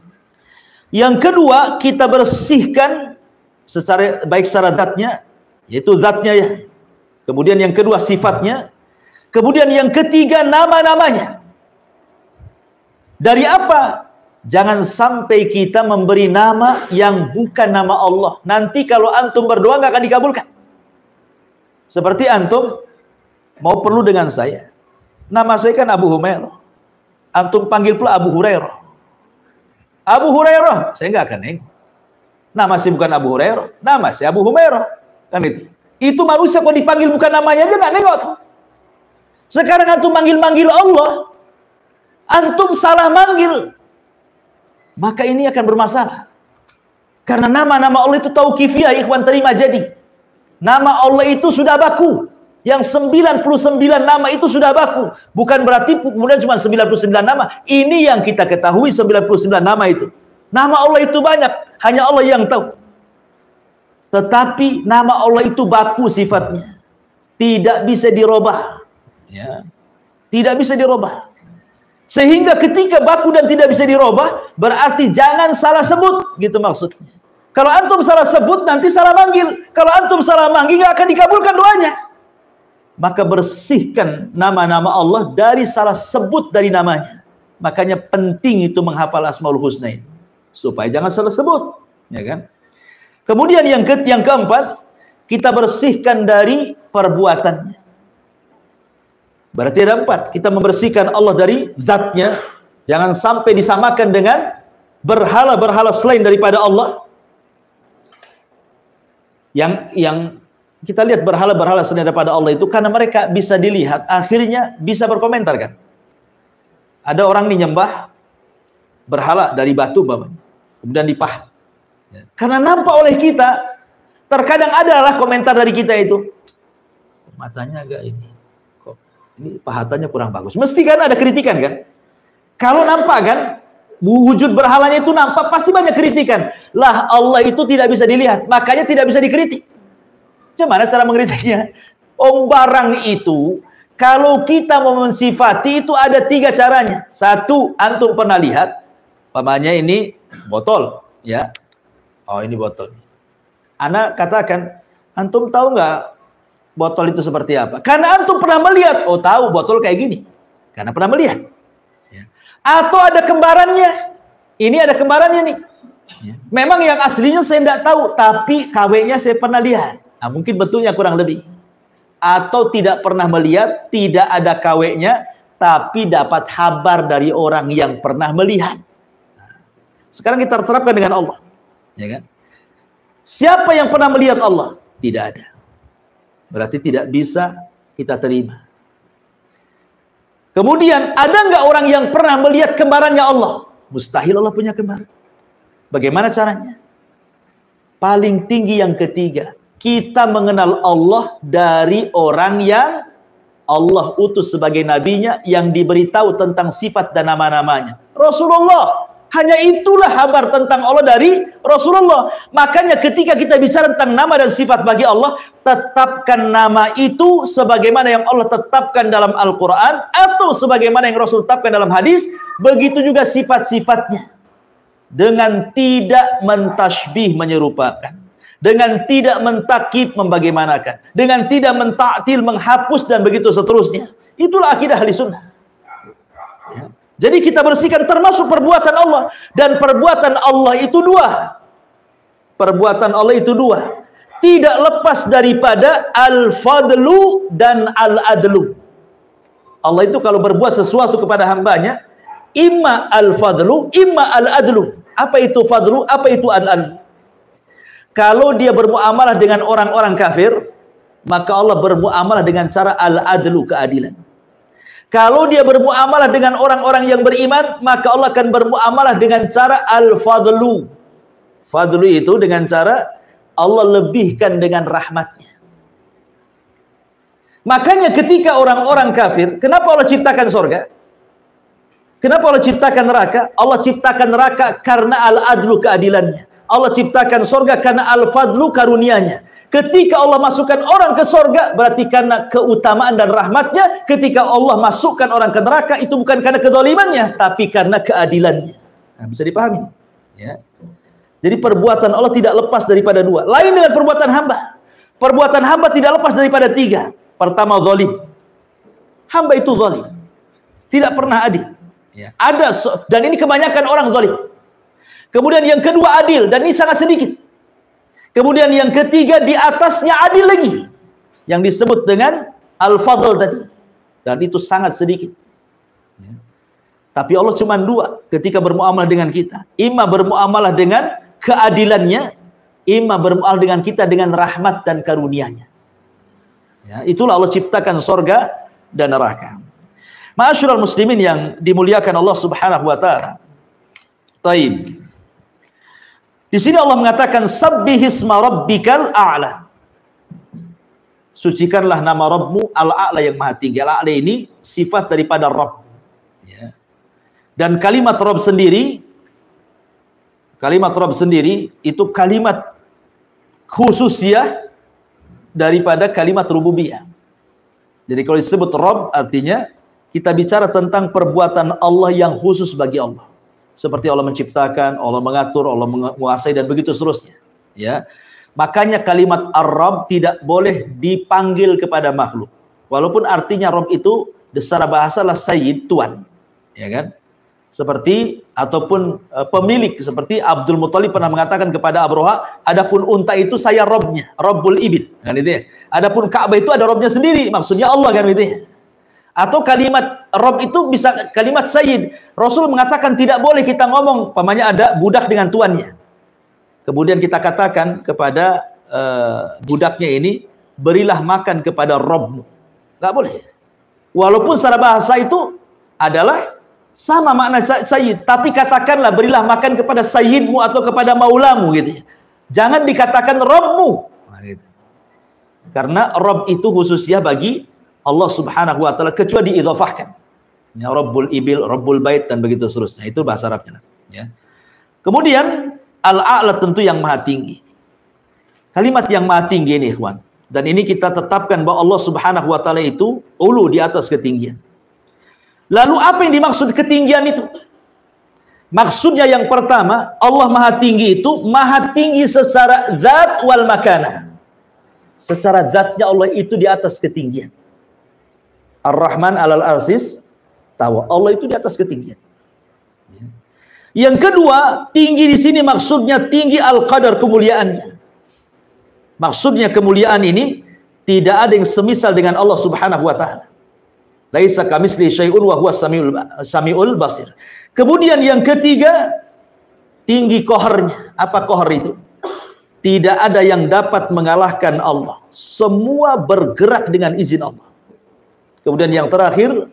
Yang kedua, kita bersihkan secara baik secara zatnya, yaitu zatnya ya. Kemudian yang kedua sifatnya. Kemudian yang ketiga nama-namanya. Dari apa? Jangan sampai kita memberi nama yang bukan nama Allah. Nanti kalau antum berdoa nggak akan dikabulkan. Seperti antum mau perlu dengan saya. Nama saya kan Abu Humairah. Antum panggil pula Abu Hurairah. Abu Hurairah, saya nggak akan nengok. Nama saya bukan Abu Hurairah, nama saya Abu Humairah. Kan itu. Itu manusia kalau dipanggil bukan namanya aja nggak nengok tuh. Sekarang antum manggil-manggil Allah, antum salah manggil, maka ini akan bermasalah. Karena nama-nama Allah itu tauqifiyah, ikhwan, terima jadi. Nama Allah itu sudah baku. Yang 99 nama itu sudah baku. Bukan berarti kemudian cuma 99 nama. Ini yang kita ketahui 99 nama itu. Nama Allah itu banyak, hanya Allah yang tahu. Tetapi nama Allah itu baku sifatnya. Tidak bisa dirubah. Ya. Tidak bisa dirubah. Sehingga ketika baku dan tidak bisa dirubah, berarti jangan salah sebut, gitu maksudnya. Kalau antum salah sebut, nanti salah manggil. Kalau antum salah manggil, nggak akan dikabulkan doanya. Maka bersihkan nama-nama Allah dari salah sebut dari namanya. Makanya penting itu menghafal Asmaul Husna itu, supaya jangan salah sebut, ya kan? Kemudian yang keempat, kita bersihkan dari perbuatannya. Berarti ada 4. Kita membersihkan Allah dari zatnya. Jangan sampai disamakan dengan berhala-berhala selain daripada Allah. Yang kita lihat berhala-berhala selain daripada Allah itu karena mereka bisa dilihat, akhirnya bisa berkomentar kan. Ada orang nih nyembah berhala dari batu bapaknya, kemudian dipahat. Karena nampak oleh kita, terkadang adalah komentar dari kita itu, matanya agak ini, kok ini pahatannya kurang bagus. Mesti kan ada kritikan kan. Kalau nampak kan, wujud berhalanya itu nampak, pasti banyak kritikan. Lah Allah itu tidak bisa dilihat, makanya tidak bisa dikritik. Gimana cara mengkritiknya? Barang itu, kalau kita mau mensifati itu ada 3 caranya. 1, antum pernah lihat, umpamanya ini botol, ya. Oh ini botol. Ana katakan, antum tahu nggak botol itu seperti apa? Karena antum pernah melihat, oh tahu botol kayak gini. Karena pernah melihat. Ya. Atau ada kembarannya. Ini ada kembarannya nih. Ya. Memang yang aslinya saya tidak tahu, tapi KW-nya saya pernah lihat. Nah, mungkin bentuknya kurang lebih. Atau tidak pernah melihat, tidak ada KW-nya, tapi dapat kabar dari orang yang pernah melihat. Sekarang kita terapkan dengan Allah, ya kan? Siapa yang pernah melihat Allah? Tidak ada. Berarti tidak bisa kita terima. Kemudian, ada nggak orang yang pernah melihat kembarannya Allah? Mustahil Allah punya kembaran. Bagaimana caranya? Paling tinggi yang ketiga, kita mengenal Allah dari orang yang Allah utus sebagai nabinya, yang diberitahu tentang sifat dan nama-namanya. Rasulullah. Hanya itulah kabar tentang Allah dari Rasulullah. Makanya ketika kita bicara tentang nama dan sifat bagi Allah, tetapkan nama itu sebagaimana yang Allah tetapkan dalam Al-Quran, atau sebagaimana yang Rasul tetapkan dalam hadis. Begitu juga sifat-sifatnya, dengan tidak mentasbih menyerupakan, dengan tidak mentakib membagaimanakan, dengan tidak mentaktil menghapus, dan begitu seterusnya. Itulah akidah ahli sunnah. Ya. Jadi kita bersihkan termasuk perbuatan Allah. Dan perbuatan Allah itu dua. Perbuatan Allah itu dua. Tidak lepas daripada al-fadlu dan al-adlu. Allah itu kalau berbuat sesuatu kepada hambanya, imma al-fadlu, imma al-adlu. Apa itu fadlu? Apa itu al-adlu? Kalau dia bermuamalah dengan orang-orang kafir, maka Allah bermuamalah dengan cara al-adlu, keadilan. Kalau dia bermuamalah dengan orang-orang yang beriman, maka Allah akan bermuamalah dengan cara al-fadlu. Fadlu itu dengan cara Allah lebihkan dengan rahmatnya. Makanya ketika orang-orang kafir, kenapa Allah ciptakan surga? Kenapa Allah ciptakan neraka? Allah ciptakan neraka karena al-adlu, keadilannya. Allah ciptakan surga karena al-fadlu, karunianya. Ketika Allah masukkan orang ke surga, berarti karena keutamaan dan rahmatnya. Ketika Allah masukkan orang ke neraka, itu bukan karena kezalimannya, tapi karena keadilannya. Nah, bisa dipahami, ya. Jadi perbuatan Allah tidak lepas daripada dua. Lain dengan perbuatan hamba. Perbuatan hamba tidak lepas daripada tiga. Pertama, zalim. Hamba itu zalim, tidak pernah adil, ya. Dan ini kebanyakan orang zalim. Kemudian yang kedua, adil, dan ini sangat sedikit. Kemudian yang ketiga, di atasnya adil lagi, yang disebut dengan al-fadl tadi, dan itu sangat sedikit, ya. Tapi Allah cuma dua ketika bermuamalah dengan kita. Ima bermuamalah dengan keadilannya, ima bermuamalah dengan kita dengan rahmat dan karunia-Nya, ya. Itulah Allah ciptakan surga dan neraka. Ma'asyiral muslimin yang dimuliakan Allah Subhanahu wa taala. Taib. Di sini Allah mengatakan sabbihisma rabbikal a'la. Sucikanlah nama Rabbmu al-a'la, yang maha tinggi. Al-a'la ini sifat daripada Rabb, ya. Dan kalimat Rabb sendiri itu kalimat khususiyah daripada kalimat rububiyah. Jadi kalau disebut Rabb, artinya kita bicara tentang perbuatan Allah yang khusus bagi Allah. Seperti Allah menciptakan, Allah mengatur, Allah menguasai, dan begitu seterusnya, ya. Makanya kalimat Ar-Rabb tidak boleh dipanggil kepada makhluk. Walaupun artinya Rabb itu secara bahasa adalah Sayyid, Tuan, ya kan? Seperti ataupun pemilik, seperti Abdul Muthalib pernah mengatakan kepada Abroha, adapun unta itu saya Rabbnya, Rabbul Ibil, kan itu ya. Adapun Ka'bah itu ada Rabbnya sendiri, maksudnya Allah, kan itu ya. Atau kalimat Rabb itu bisa kalimat Sayyid. Rasul mengatakan tidak boleh kita ngomong, pamannya ada budak dengan tuannya. Kemudian kita katakan kepada budaknya ini, berilah makan kepada Rabbmu. Nggak boleh. Walaupun secara bahasa itu adalah sama makna Sayyid, tapi katakanlah berilah makan kepada Sayyidmu atau kepada Maulamu, gitu ya. Jangan dikatakan Rabbmu. Nah, gitu. Karena Rabb itu khususnya bagi Allah Subhanahu wa taala, kecuali diidhafahkan. Ya, Rabbul Ibil, Rabbul Bait, dan begitu seterusnya. Itu bahasa Arabnya, ya. Kemudian al-a'la tentu yang maha tinggi. Kalimat yang maha tinggi ini, ikhwan. Dan ini kita tetapkan bahwa Allah Subhanahu wa taala itu ulu, di atas ketinggian. Lalu apa yang dimaksud ketinggian itu? Maksudnya yang pertama, Allah maha tinggi itu maha tinggi secara zat wal makanah. Secara zatnya Allah itu di atas ketinggian. Ar-Rahman alal arsis tawa. Allah itu di atas ketinggian. Yang kedua, tinggi di sini maksudnya tinggi al-qadar, kemuliaannya. Maksudnya kemuliaan ini tidak ada yang semisal dengan Allah Subhanahu wa taala. Laisa kamitsli syai'un wa huwas samiul basir. Kemudian yang ketiga, tinggi qaharnya. Apa qahar itu? Tidak ada yang dapat mengalahkan Allah. Semua bergerak dengan izin Allah. Kemudian yang terakhir,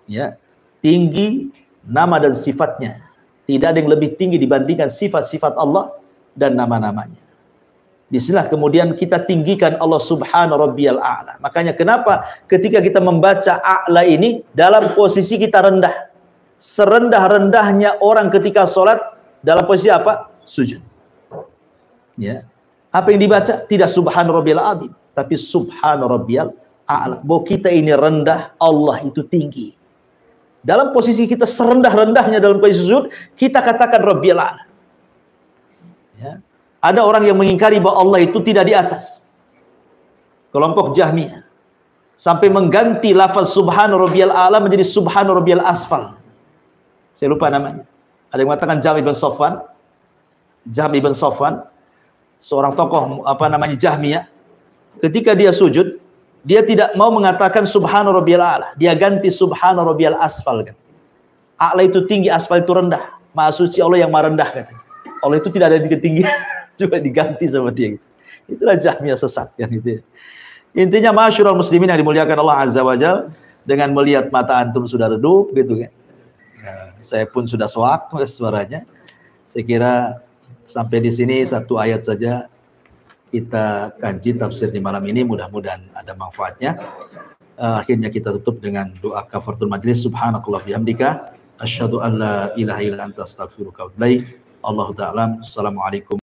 ya, tinggi nama dan sifatnya. Tidak ada yang lebih tinggi dibandingkan sifat-sifat Allah dan nama-namanya. Disinilah kemudian kita tinggikan Allah subhanahu rabbiyal a'la. Makanya kenapa ketika kita membaca a'la ini dalam posisi kita rendah. Serendah-rendahnya orang ketika sholat dalam posisi apa? Sujud. Ya. Apa yang dibaca? Tidak subhanahu rabbiyal azim, tapi subhanahu rabbiyal a'la. Bahwa kita ini rendah, Allah itu tinggi. Dalam posisi kita serendah-rendahnya dalam posisi sujud, kita katakan rabbiyal a'la. Ya. Ada orang yang mengingkari bahwa Allah itu tidak di atas. Kelompok Jahmiyah. Sampai mengganti lafaz subhana rabbiyal a'la menjadi subhana rabbiyal asfal. Saya lupa namanya. Ada yang mengatakan Jahm ibn Safwan. Jahm ibn Safwan, seorang tokoh Jahmiyah. Ketika dia sujud, dia tidak mau mengatakan subhana rabbiyal a'la. Dia ganti subhana rabbiyal asfal. A'la itu tinggi, asfal itu rendah. Maha suci Allah yang maha rendah, katanya. Allah itu tidak ada di ketinggian. Juga diganti sama dia. Itulah Jahmiyah sesat yang itu. Intinya ma'asyiral muslimin yang dimuliakan Allah Azza wa Jalla, dengan melihat mata antum sudah redup gitu kan. Nah, saya pun sudah soak suaranya. Saya kira sampai di sini satu ayat saja kita kaji tafsir di malam ini, mudah-mudahan ada manfaatnya. Akhirnya kita tutup dengan doa kafaratul majlis. Subhanakallah bihamdika asyhadu an la ilaha illa anta astaghfiruka wa atubu ilaik. Allahu ta'ala. Assalamualaikum.